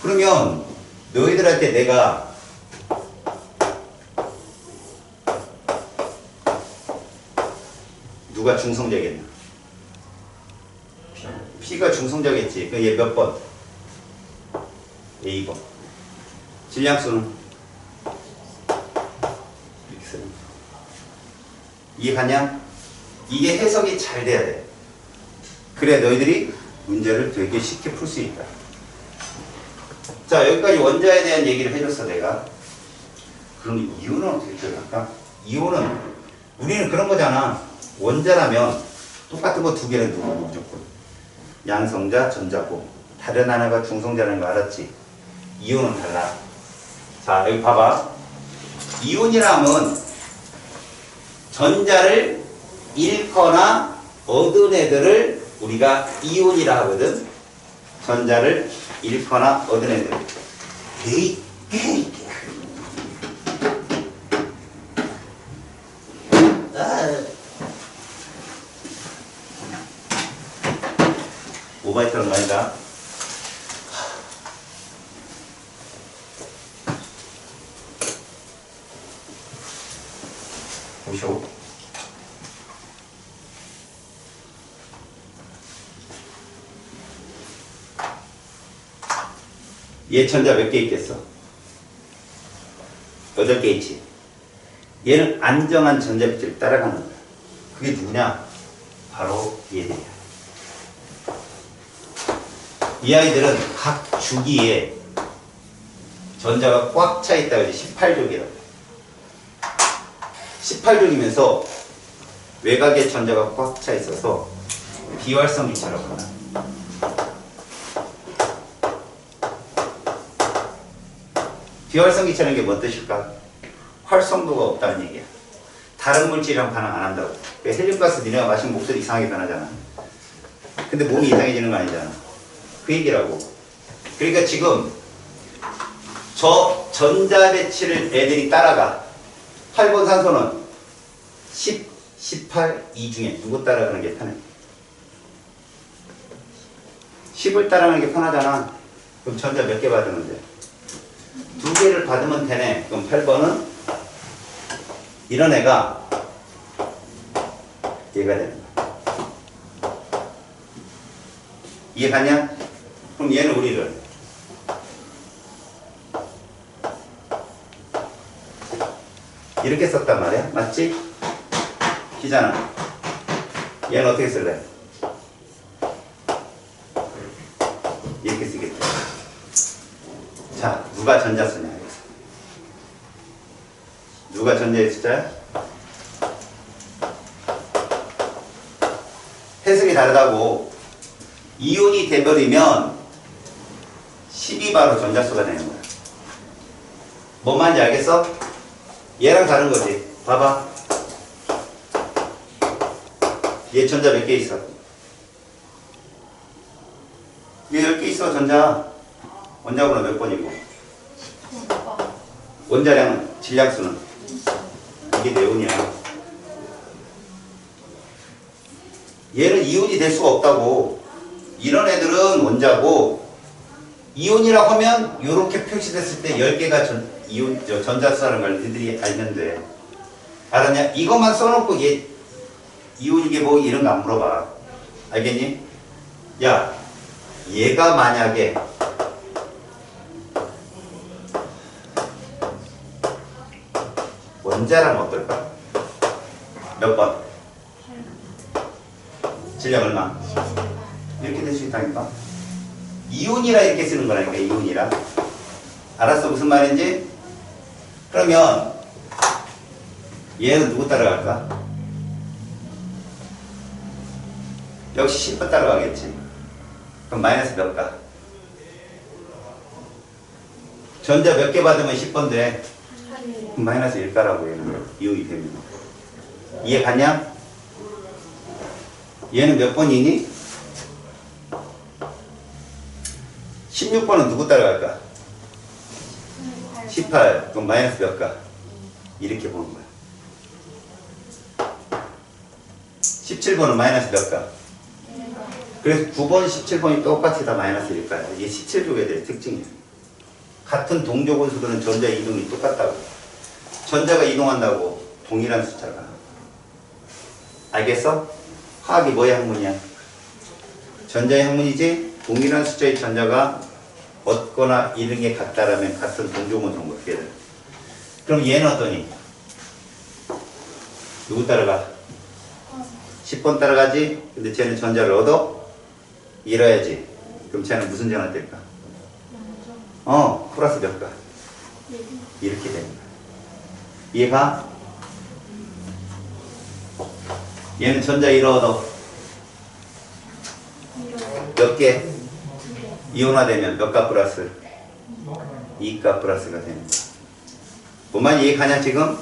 그러면 너희들한테 내가 누가 중성자겠나? P가 중성자겠지. 그럼 얘 몇 번? 얘 2번. 질량수는? 이렇게 쓰는 거야. 이해가냐? 이게 해석이 잘 돼야 돼. 그래 너희들이 문제를 되게 쉽게 풀 수 있다. 자, 여기까지 원자에 대한 얘기를 해줬어 내가. 그럼 이온은 어떻게 들어갈까? 이온은 우리는 그런 거잖아. 원자라면 똑같은 거 두 개는 누구 무조건 양성자, 전자고. 다른 하나가 중성자라는 거 알았지? 이온은 달라. 자, 여기 봐봐. 이온이라면 전자를 잃거나 얻은 애들을 우리가 이온이라 하거든. 전자를 잃거나 얻은 애들. 에이. 오바이트는 말이다. 보쇼. 얘 전자 몇 개 있겠어? 8개 있지. 얘는 안정한 전자빛을 따라가는 거야. 그게 누구냐? 바로 얘들이야. 이 아이들은 각 주기에 전자가 꽉 차 있다 그러지. 18족이라고. 18족이면서 외곽에 전자가 꽉 차 있어서 비활성 기체라고 하나. 비활성 기체라는 게 뭔 뜻일까? 활성도가 없다는 얘기야. 다른 물질이랑 반응 안 한다고. 헬륨가스 니네가 마시면 목소리 이상하게 변하잖아. 근데 몸이 이상해지는 거 아니잖아. 그 얘기라고. 그러니까 지금 저 전자 배치를 애들이 따라가. 8번 산소는 10, 18, 2 중에 누구 따라가는 게 편해? 10을 따라가는 게 편하잖아. 그럼 전자 몇 개 받으면 돼? 2개를 받으면 되네. 그럼 8번은 이런 애가 얘가 되는 거야. 이해가냐? 그럼 얘는 우리를 이렇게 썼단 말이야. 맞지? 기잖아. 얘는 어떻게 쓸래? 이렇게 쓰겠지. 자, 누가 전자 쓰냐? 누가 전자의 숫자야? 해석이 다르다고. 이온이 돼버리면 10이 바로 전자수가 되는 거야. 뭔 말인지 알겠어? 얘랑 다른 거지. 봐봐. 얘 전자 몇 개 있어? 얘 10개 있어, 전자. 원자번호 몇 번이고? 원자량은, 질량수는? 이게 네온이야. 얘는 이온이 될 수가 없다고. 이런 애들은 원자고, 이온이라고 하면 이렇게 표시됐을 때 10개가 전자수라는 걸 너희들이 알면 돼. 알았냐? 이것만 써놓고 얘 이온이게 뭐 이런 거 안 물어봐. 알겠니? 야, 얘가 만약에 원자라면 어떨까? 몇 번? 질량 얼마? 이렇게 될 수 있다니까? 이온이라 이렇게 쓰는 거라니까, 이온이라. 알았어? 무슨 말인지? 그러면 얘는 누구 따라갈까? 역시 10번 따라가겠지. 그럼 마이너스 몇 가? 전자 몇 개 받으면 10번 돼? 그럼 마이너스 1가라고 얘는 이온이 되면. 이해 갔냐? 얘는 몇 번이니? 16번은 누구 따라갈까? 18. 그럼 마이너스 몇 가? 이렇게 보는 거야. 17번은 마이너스 몇 가? 그래서 9번, 17번이 똑같이 다 마이너스 1가야. 이게 17족에 대한 특징이야. 같은 동족 원소들은 전자 이동이 똑같다고. 전자가 이동한다고 동일한 숫자가. 알겠어? 화학이 뭐의 학문이야? 전자의 학문이지? 동일한 숫자의 전자가 얻거나 잃은 게 같다라면 같은 동족 원소인 거야. 그럼 얘는 어떠니? 누구 따라가? 10번 따라가지? 근데 쟤는 전자를 얻어? 잃어야지. 그럼 쟤는 무슨 전화 될까? 플러스 몇 가? 이렇게 되는 거야. 이해가? 얘는 전자 잃어 얻어? 몇 개? 이온화되면 몇 가 플러스? 2가 플러스가 되는 거야. 뭐만 이해가냐 지금?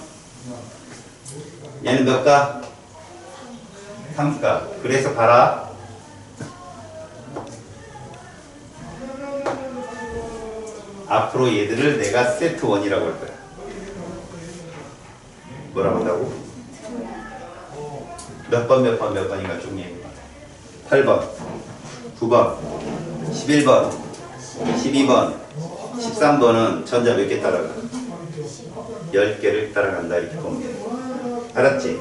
얘는 몇 가? 3가. 그래서 봐라. 앞으로 얘들을 내가 세트 1이라고 할 거야. 뭐라고 한다고? 몇 번인가 좀 얘기해봐. 8번, 9번, 11번, 12번, 13번은 전자 몇 개 따라가? 10개를 따라간다 이렇게 보면 돼. 알았지?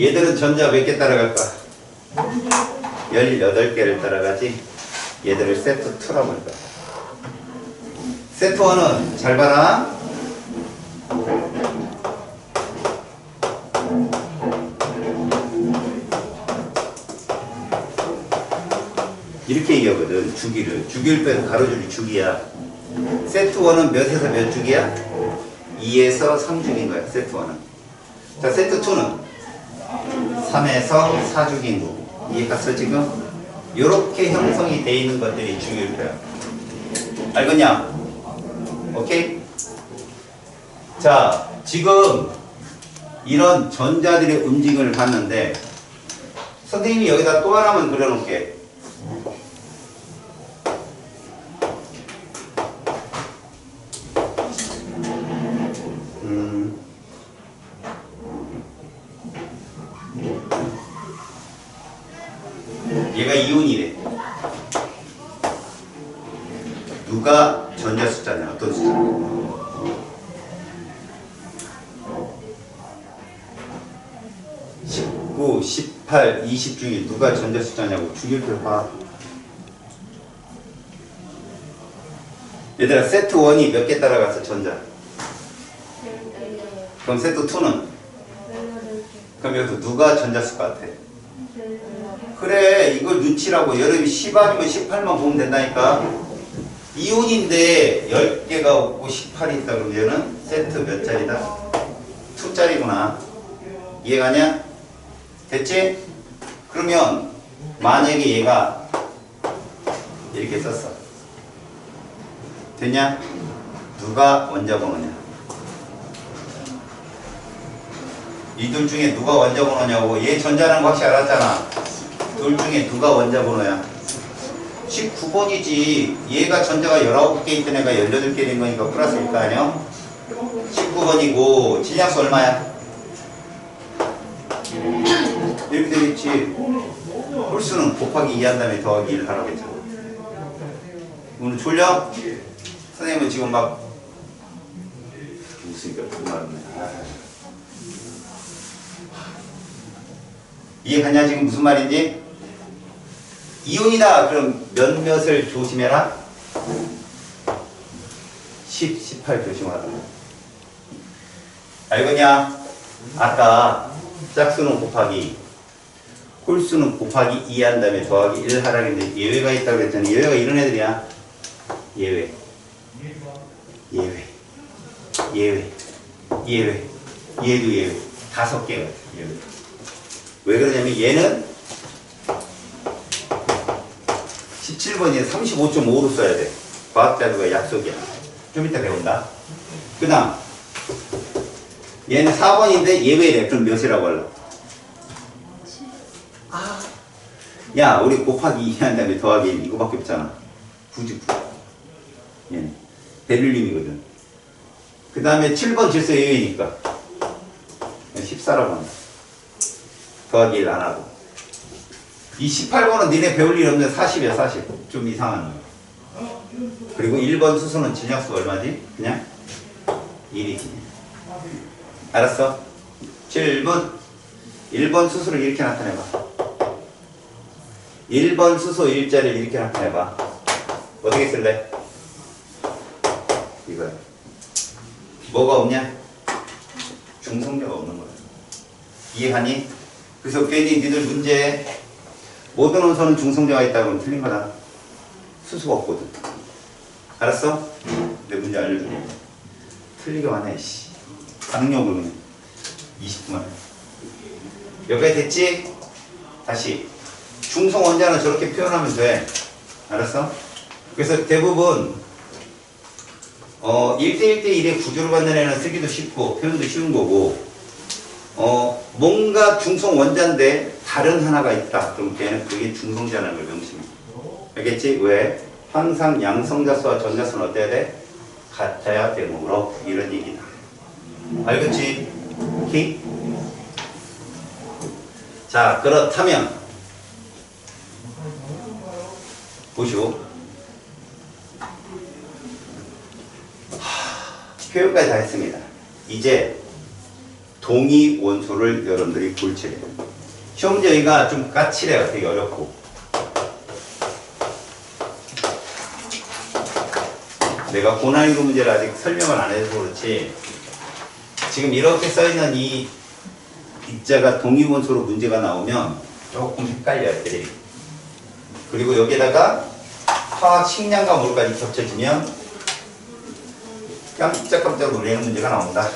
얘들은 전자 몇 개 따라갈까? 18개를 따라가지. 얘들을 세트 2라고 할 거야. 세트 1은 잘 봐라. 이렇게 얘기하거든. 주기를 빼서 가로줄이 주기야. 세트 1은 몇에서 몇 주기야? 2에서 3주기인 거야. 세트 1은. 자, 세트 2는 3에서 4주기인 거고. 이해갔어 지금? 요렇게 형성이 돼 있는 것들이 주기일 거야. 알겠냐? 오케이? 자, 지금 이런 전자들의 움직임을 봤는데 선생님이 여기다 또 하나만 그려놓을게. 얘가 이온이래. 누가 전자 숫자냐? 어떤 숫자? 19, 18, 20 중에 누가 전자 숫자냐고 주기를 봐. 얘들아, 세트 1이 몇 개 따라갔어, 전자? 그럼 세트 2는? 그럼 여기서 누가 전자 수 같아? 그래, 이걸 눈치라고. 여러분이 10 아니면 18만 보면 된다니까. 이온인데 10개가 없고 18이 있다 그러면 얘는 세트 몇 짜리다? 2짜리구나. 이해가냐? 됐지? 그러면 만약에 얘가 이렇게 썼어. 됐냐? 누가 원자 번호냐? 이둘 중에 누가 원자 번호냐고. 얘 전자라는 거 확실히 알았잖아. 둘 중에 누가 원자 번호야? 19번이지. 얘가 전자가 19개 있던 애가 18개 된 거니까 플러스일 거 아니야? 19번이고 질량수 얼마야? 이렇게 되겠지. 홀수는 곱하기 2 한 다음에 더하기 1 하라고 했잖아. 오늘 졸려? 선생님은 지금 막 웃으니까 불만네. 이해가냐 지금 무슨 말인지? 이온이다. 그럼 몇몇을 조심해라. 10, 18 조심하라. 알겠냐? 아까 짝수는 곱하기, 홀수는 곱하기 2 한 다음에 더하기 1 하라고 했는데 예외가 있다고 그랬더니 예외가 이런 애들이야. 예외, 얘도 예외. 5개가 예외. 왜 그러냐면 얘는 17번이 35.5로 써야 돼. 과학자료가 약속이야. 좀 이따 배운다. 그 다음 얘는 4번인데 예외래. 그럼 몇이라고 할래? 야, 우리 곱하기 2 한 다음에 더하기 1 이거밖에 없잖아. 9지 9. 얘는 베릴륨이거든. 그 다음에 7번 질서 예외니까 14라고 한다. 더하기 1 안 하고. 이 18번은 니네 배울 일 없는데 40이야 40. 좀 이상한 거. 그리고 1번 수소는 질량수 얼마지? 그냥 1이지. 알았어? 1번 수소를 이렇게 나타내봐. 1번 수소 일자리를 이렇게 나타내봐. 어떻게 쓸래? 이거야. 뭐가 없냐? 중성자가 없는 거야. 이해하니? 그래서 괜히 니들 문제에 모든 원소는 중성자가 있다고 하면 틀린 거다. 수수가 없거든. 알았어? 내 문제 알려줄게. 틀리기만 해. 씨. 강력을 그냥 20분 만에. 여기까지 됐지? 다시. 중성 원자는 저렇게 표현하면 돼. 알았어? 그래서 대부분 1대1대1의 구조를 받는 애는 쓰기도 쉽고 표현도 쉬운 거고 뭔가 중성 원자인데 다른 하나가 있다. 그럼 걔는 그게 중성자라는 걸 명심해. 알겠지? 왜? 항상 양성자수와 전자수는 어때야 돼? 같아야 되므로 이런 얘기다. 알겠지? 오케이? 자, 그렇다면 보시오. 표현까지 다 했습니다. 이제 동위 원소를 여러분들이 볼 차례예요. 시험 문제 여기가 좀 까칠해요. 되게 어렵고. 내가 고난이도 문제를 아직 설명을 안 해서 그렇지 지금 이렇게 써있는 이 입자가 동위 원소로 문제가 나오면 조금 헷갈려요. 애들이. 그리고 여기에다가 화학 식량과 물까지 겹쳐지면 깜짝깜짝 놀라는 문제가 나온다.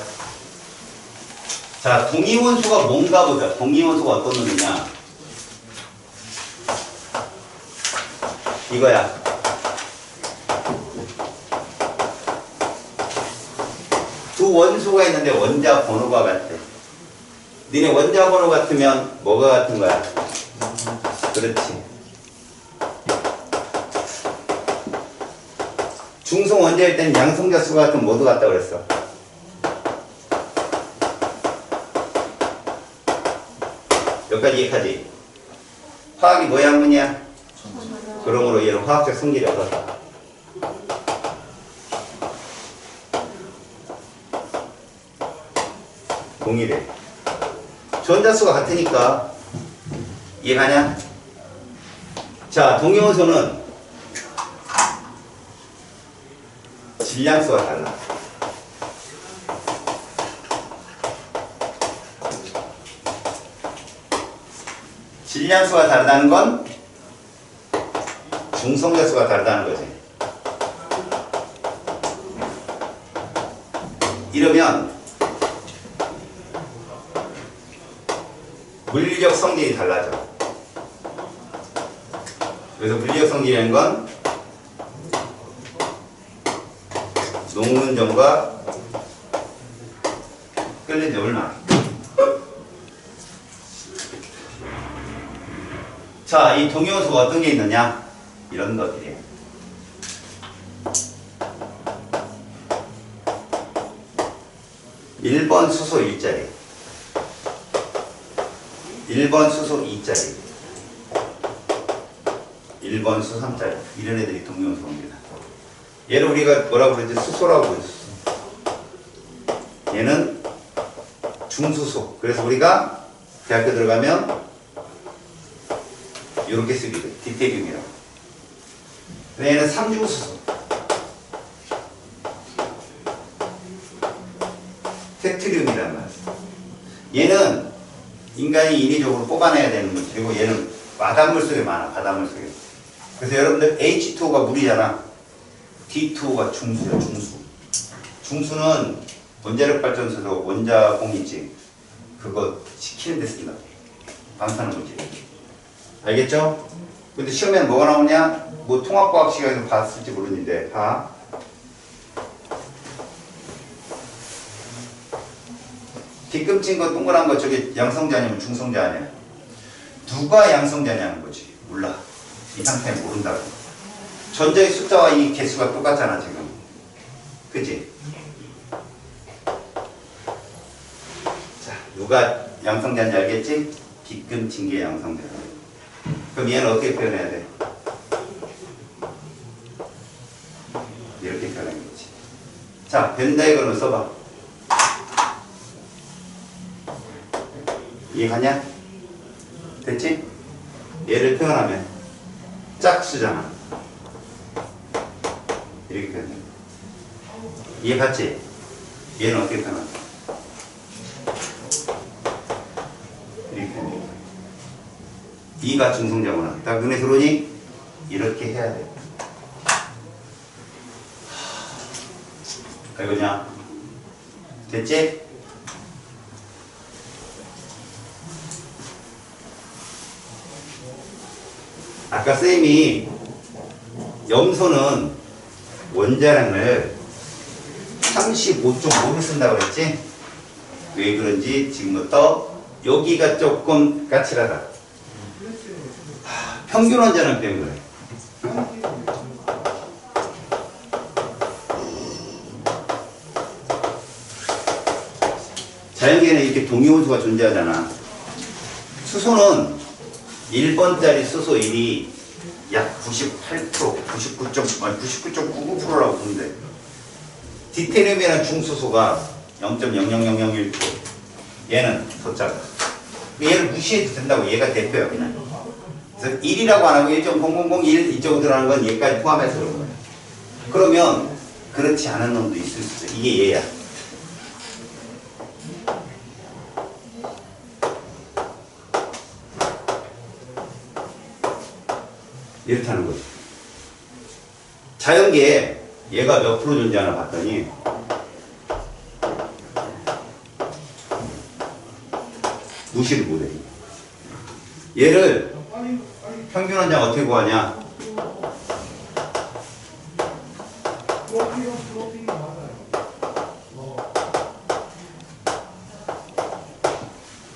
자, 동위원소가 뭔가 보자. 동위원소가 어떤 놈이냐. 이거야. 두 원소가 있는데 원자 번호가 같아. 니네 원자 번호 같으면 뭐가 같은 거야? 그렇지. 중성 원자일 때는 양성자 수가 같은 뭐도 같다 그랬어. 여기까지 이해하지? 화학이 뭐의 학문이야? 그러므로 얘는 화학적 성질이 어떻다? 동일해. 전자수가 같으니까 이해가냐? 자, 동위원소는 질량수가 달라. 질량수가 다르다는 건 중성자수가 다르다는 거지. 이러면 물리적 성질이 달라져. 그래서 물리적 성질이라는 건 녹는 점과 끓는 점을 말해. 자, 이 동위원소가 어떤 게 있느냐? 이런 것들이에요. (1번) 수소 1자리, 1번 수소 2자리, 1번 수소 3자리. 이런 애들이 동위원소입니다. 얘를 우리가 뭐라고 그러지? 수소라고 그랬어. 얘는 중수소. 그래서 우리가 대학교 들어가면 이렇게 쓰기도 디테리움이라고. 근데 얘는 삼중수소. 테트리움이라는 말이야. 얘는 인간이 인위적으로 뽑아내야 되는 물질이고 얘는 바닷물 속에 많아. 바닷물 속에. 그래서 여러분들 H2O가 물이잖아. D2O가 중수야. 중수. 중수는 원자력 발전소에서 원자공이지 그거 시키는 데 쓴다. 방사능 물질. 알겠죠? 근데 시험에는 뭐가 나오냐? 뭐 통합과학 시간에서 봤을지 모르는데 봐. 뒤꿈친 거 동그란 거 저게 양성자 아니면 중성자 아니야? 누가 양성자냐는 거지. 몰라. 이 상태에 모른다고. 전자의 숫자와 이 개수가 똑같잖아 지금. 그치? 자, 누가 양성자인지 알겠지? 뒤꿈친 게 양성자. 그럼 얘는 어떻게 표현해야 돼? 이렇게 표현하겠지. 자, 벤 다이어그램을 써봐. 이해가냐? 됐지? 얘를 표현하면 짝수잖아. 이렇게 표현해. 이해갔지? 얘는 어떻게 표현하냐? 2가 중성자구나. 딱 눈에 들어오니 이렇게 해야 돼. 알겠냐? 됐지? 아까 쌤이 염소는 원자량을 35.5를 쓴다고 그랬지? 왜 그런지 지금부터 여기가 조금 까칠하다. 평균 원자량 때문에 그래. 자연계에는 이렇게 동위원수가 존재하잖아. 수소는 1번짜리 수소 1이 약 98%, 99.99%라고 보면 돼. 디테늄이라는 중수소가 0.00001%. 얘는 더 작아. 얘를 무시해도 된다고. 얘가 대표야 그냥. 그래서 1이라고 안 하고 1.0001 이쪽으로 들어가는 건 얘까지 포함해서 그런 거야. 그러면 그렇지 않은 놈도 있을 수 있어. 이게 얘야. 이렇다는 거지. 자연계에 얘가 몇 프로 존재하나 봤더니 90을 못해. 얘를 평균 원자량 어떻게 구하냐?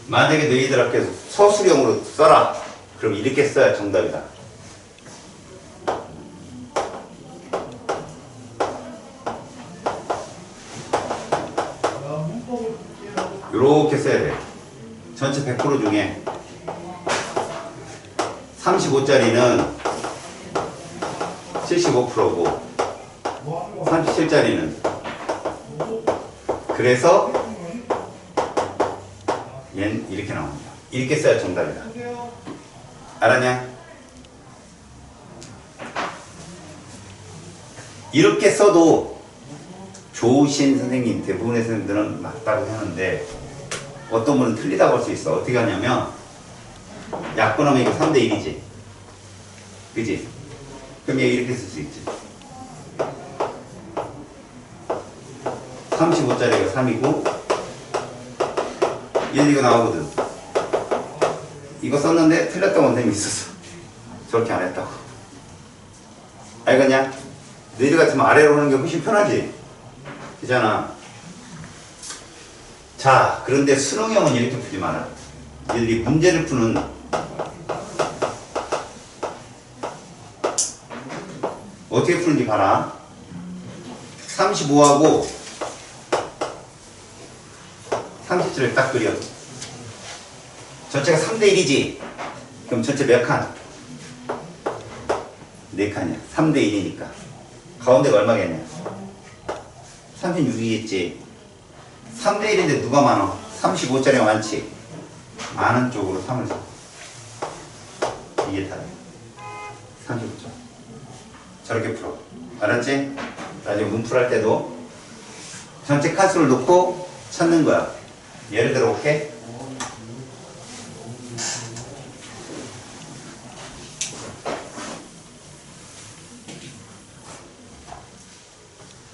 만약에 너희들한테 서술형으로 써라. 그럼 이렇게 써야 정답이다. 이렇게 써야 돼. 전체 100% 중에 35짜리는 75%고 37짜리는 그래서 얘는 이렇게 나옵니다. 이렇게 써야 정답이다. 알았냐? 이렇게 써도 좋으신 선생님, 대부분의 선생님들은 맞다고 하는데 어떤 분은 틀리다고 할 수 있어. 어떻게 하냐면 약분하면 이거 3대 1이지. 그지? 그럼 얘 이렇게 쓸 수 있지. 35짜리가 3이고 1, 이거 나오거든. 이거 썼는데 틀렸다고 원생님이 있었어. 저렇게 안 했다고. 알겠냐? 너희들 같으면 아래로 오는 게 훨씬 편하지? 그잖아. 자, 그런데 수능형은 이렇게 풀지 마라. 얘들이 문제를 푸는 어떻게 푸는지 봐라. 35하고 37을 딱 그려. 전체가 3대 1이지. 그럼 전체 몇 칸? 4칸이야. 3대 1이니까. 가운데가 얼마겠냐? 36이겠지. 3대 1인데 누가 많아? 35짜리가 많지. 많은 쪽으로 3을 써. 이게 다야. 35점. 저렇게 풀어. 알았지? 나중에 문풀할 때도 전체 칸수를 놓고 찾는 거야. 예를 들어 볼게.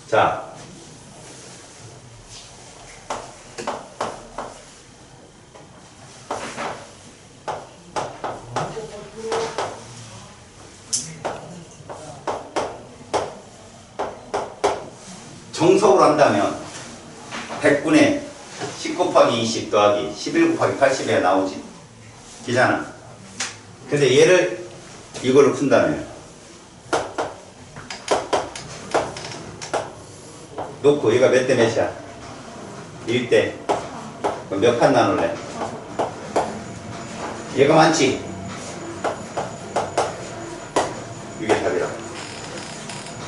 자, 정석으로 한다면 100분의 10 곱하기 20 더하기 11 곱하기 80에 나오지. 기잖아. 근데 얘를 이걸로 푼다면 놓고 얘가 몇 대 몇이야? 1대. 그럼 몇 칸 나눌래? 얘가 많지? 이게 답이라.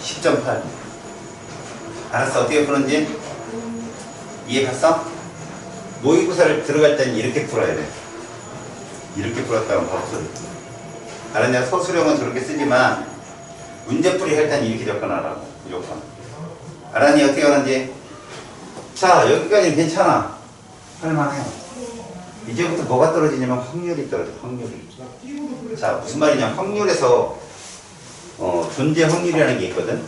10.8. 알았어. 어떻게 푸는지? 이해 갔어? 모의고사를 들어갈 때는 이렇게 풀어야 돼. 이렇게 풀었다면 법소리. 알았냐? 서술형은 저렇게 쓰지만 문제풀이 할 때는 이렇게 접근하라고. 무조건. 알았니? 어떻게 하는지? 자, 여기까지는 괜찮아. 할만해요. 이제부터 뭐가 떨어지냐면 확률이 떨어져. 확률이. 자, 무슨 말이냐. 확률에서 존재 확률이라는 게 있거든.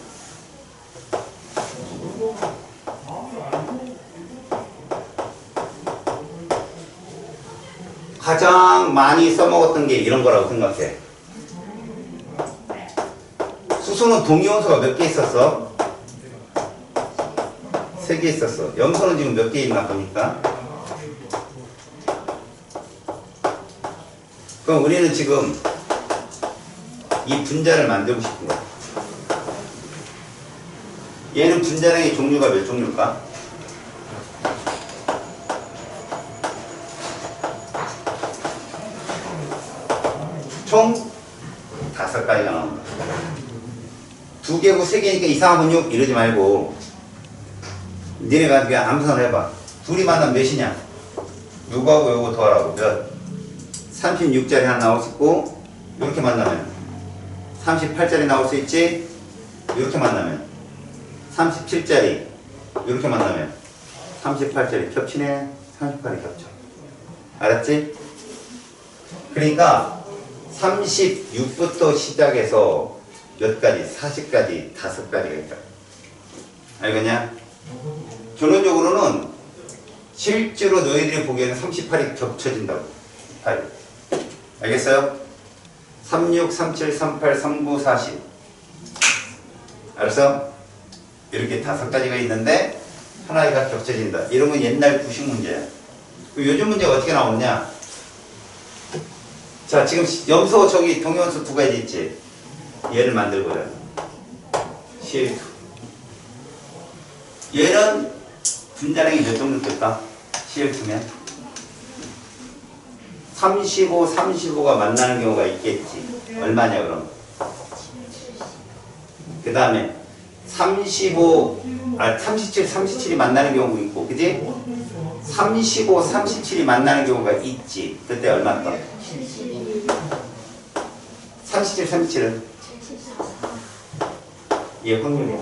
가장 많이 써먹었던 게 이런 거라고 생각해. 수소는 동위원소가 몇 개 있었어? 3개 있었어. 염소는 지금 몇 개 있나 보니까. 그럼 우리는 지금 이 분자를 만들고 싶은 거야. 얘는 분자량의 종류가 몇 종류일까? 총 5가지가 나온다. 2개고 3개니까 이상한 분육 이러지 말고 니네가 그냥 암산을 해봐. 둘이 만나면 몇이냐? 요거하고 요거 더하라고 몇? 36짜리 하나 나올 수 있고, 이렇게 만나면 38짜리 나올 수 있지. 이렇게 만나면 37짜리, 이렇게 만나면 38짜리 겹치네. 38이 겹쳐. 알았지? 그러니까 36부터 시작해서 몇 가지? 40가지, 5가지가 있다. 알겠냐? 결론적으로는 실제로 너희들이 보기에는 38이 겹쳐진다고. 8. 알겠어요? 36, 37, 38, 39, 40. 알았어? 이렇게 5가지가 있는데 하나가 겹쳐진다. 이런 건 옛날 구식 문제야. 요즘 문제가 어떻게 나오느냐? 자, 지금 염소 저기 동위원소 2가지 있지? 얘를 만들고자. CL2. 얘는 분자량이 몇 정도 될까? CL2면? 35, 35가 만나는 경우가 있겠지. 얼마냐, 그럼? 그 다음에 37, 37이 만나는 경우도 있고, 그지? 35, 37이 만나는 경우가 있지. 그때 얼마 더? 37, 37은? 얘 확률이야.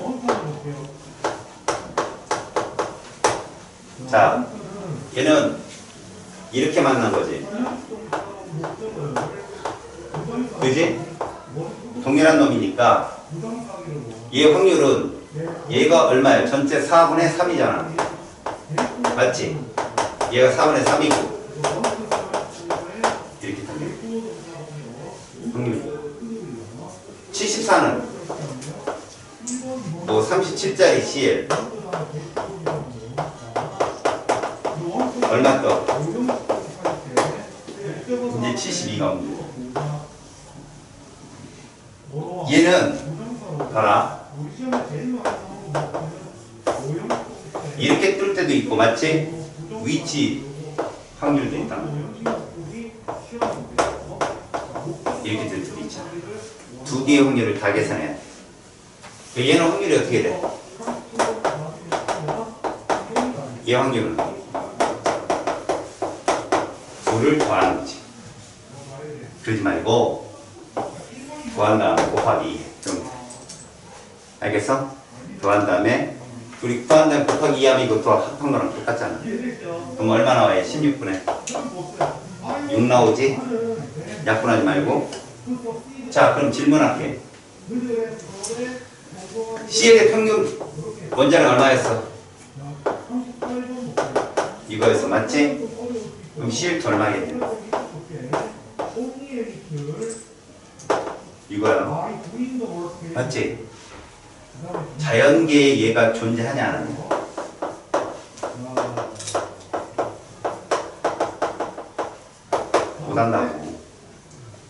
자, 얘는 이렇게 만난 거지. 그지? 동일한 놈이니까 얘 확률은 얘가 얼마야? 전체 4분의 3이잖아. 맞지? 얘가 4분의 3이고 이렇게 확률이 74는 뭐 37짜리 CL 얼마 더? 이제 72가 옵니다. 얘는 봐라. 이렇게 뜰 때도 있고, 맞지? 위치 확률도 있다. 이렇게 뜰 때도 있잖아. 2개의 확률을 다 계산해야 돼. 얘는 확률이 어떻게 돼? 얘 확률은 2를 더하는 거지. 그러지 말고 더한 다음에 곱하기 2 정도. 알겠어? 더한 다음에 우리 더한 다음에 곱하기 2 하면 이것도 합한 거랑 똑같잖아. 그럼 얼마 나와요? 16분의 6 나오지? 약분하지 말고. 자, 그럼 질문할게. CL의 평균 원자량 얼마였어? 이거였어. 맞지? 그럼 CL2 얼마겠냐? 이거야. 맞지? 자연계에 얘가 존재하냐 안 하냐? 못한다고.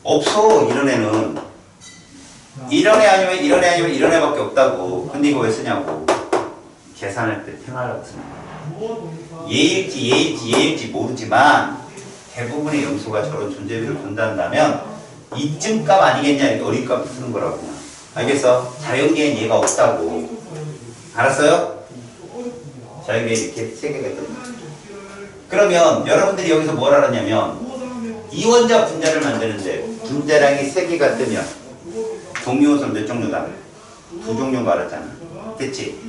없어. 이런 애는. 이런 애 아니면 이런 애 아니면 이런 애밖에 없다고. 근데 이거 왜 쓰냐고. 계산할 때 생활하고 쓰는 거야. 얘일지 모르지만 대부분의 염소가 저런 존재비를 본다면 이쯤 값 아니겠냐. 어린 값 쓰는 거라고. 그냥. 알겠어? 자연계엔 얘가 없다고. 알았어요? 자연계에 이렇게 3개가 있거든. 그러면 여러분들이 여기서 뭘 알았냐면 이원자 분자를 만드는데 분자량이 3개가 뜨면 동위원소는 몇 종류다? 2종류인 거 알았잖아. 됐지?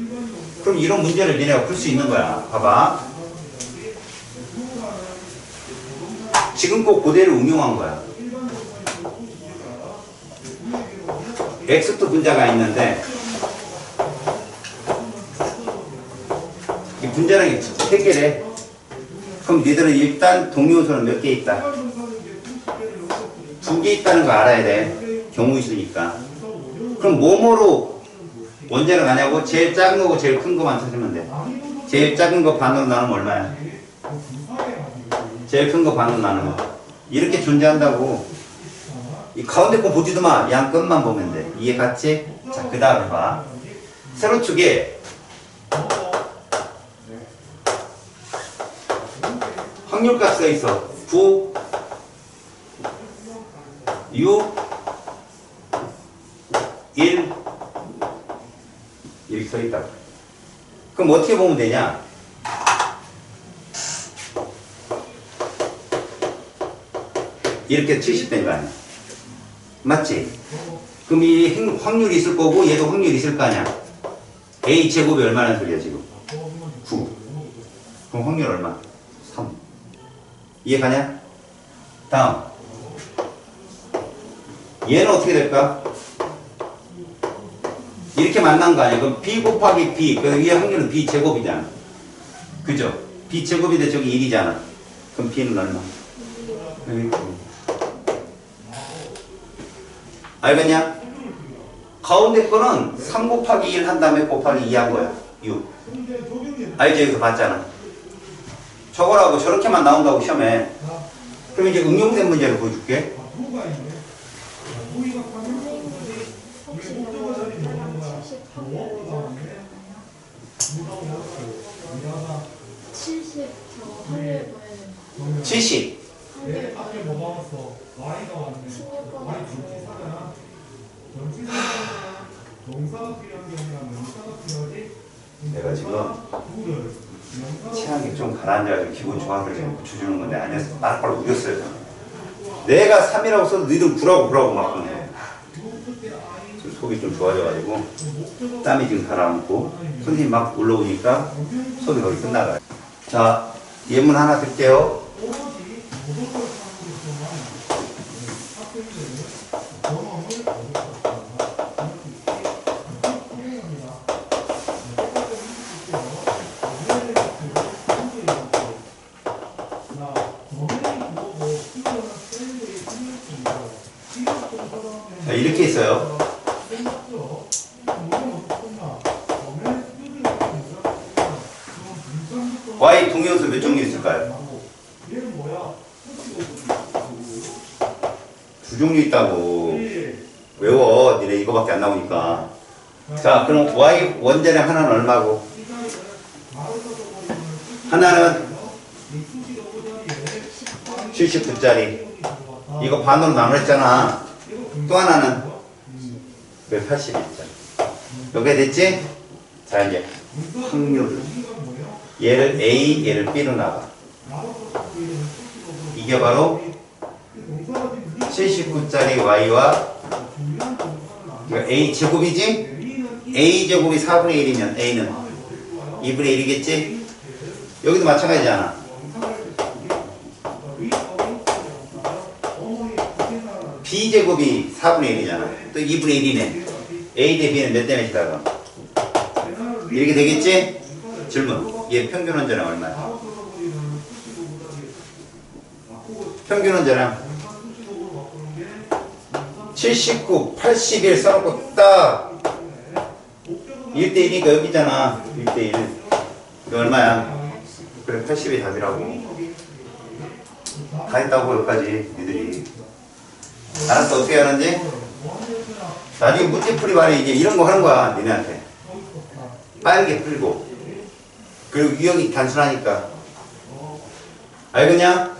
그럼 이런 문제를 니네가 풀 수 있는 거야. 봐봐. 지금 꼭 그대로 응용한 거야. X도 분자가 있는데 이 분자량이 3개래. 그럼 니들은 일단 동요소는 몇 개 있다? 2개 있다는 거 알아야 돼. 경우 있으니까. 그럼 뭐뭐로 원자를 가냐고? 제일 작은 거고 제일 큰 거만 찾으면 돼. 제일 작은 거 반으로 나누면 얼마야? 제일 큰 거 반으로 나누면 이렇게 존재한다고. 이 가운데 거 보지도 마. 양 끝만 보면 돼. 이해 갔지? 자, 그 다음에 봐. 세로축에 확률값이 있어. 9, 6, 1 이렇게 써 있다. 그럼 어떻게 보면 되냐? 이렇게 70대인 거 아니야? 맞지? 그럼 이 확률이 있을 거고 얘도 확률이 있을 거 아니야? A 제곱이 얼마나 소리야 지금? 9. 그럼 확률 얼마? 3. 이해 가냐? 다음. 얘는 어떻게 될까? 이렇게 만난 거 아니야? 그럼 B 곱하기 B. 그래서 위에 확률은 B 제곱이잖아. 그죠? B 제곱인데 저기 1이잖아. 그럼 B는 얼마? 알겠냐? 가운데 거는 3 곱하기 1 한 다음에 곱하기 2 한 거야. 6. 알지? 여기서 봤잖아. 저거라고 저렇게만 나온다고 시험에. 그럼 이제 응용된 문제를 보여줄게. 확률 70. 내가 지금 취향이 좀 가라앉아가지고 기분 좋아서 지금 붙여주는 건데 안에서 말빨 우겼어요. 내가 3이라고 써도 너희들 9라고 막 그러네. 지금 속이 좀 좋아져가지고 땀이 지금 가라앉고 손님이 막 올라오니까 속이 거의 끝나가요. 자, 예문 하나 드릴게요. 자, 이렇게 있어요. Y 동위원수 몇 종류 있을까요? 2종류 있다고. 외워. 니네 이거밖에 안 나오니까. 자, 그럼 Y 원자량 하나는 얼마고? 하나는 79짜리. 이거 반으로 나눴잖아. 또 하나는 181짜리. 여기가 됐지? 자, 이제 확률. 얘를 A, 얘를 B로 나가. 이게 바로 79짜리 Y와 A 제곱이지? A 제곱이 4분의 1이면 A는 2분의 1이겠지? 여기도 마찬가지잖아. B 제곱이 4분의 1이잖아. 또 2분의 1이네. A 대 B는 몇 대 몇이다? 이렇게 되겠지? 질문. 얘 평균 원자량 얼마야? 평균 원자량 79, 81 써놓고 딱 1대1이니까 여기잖아. 1대1. 이거 얼마야? 그래, 80이 답이라고. 다 했다고 여기까지 니들이. 알았어. 어떻게 하는지? 나중에 문제풀이 말에 이제 이런 거 하는 거야. 니네한테. 빠르게 풀고. 그리고 유형이 단순하니까. 알겠냐?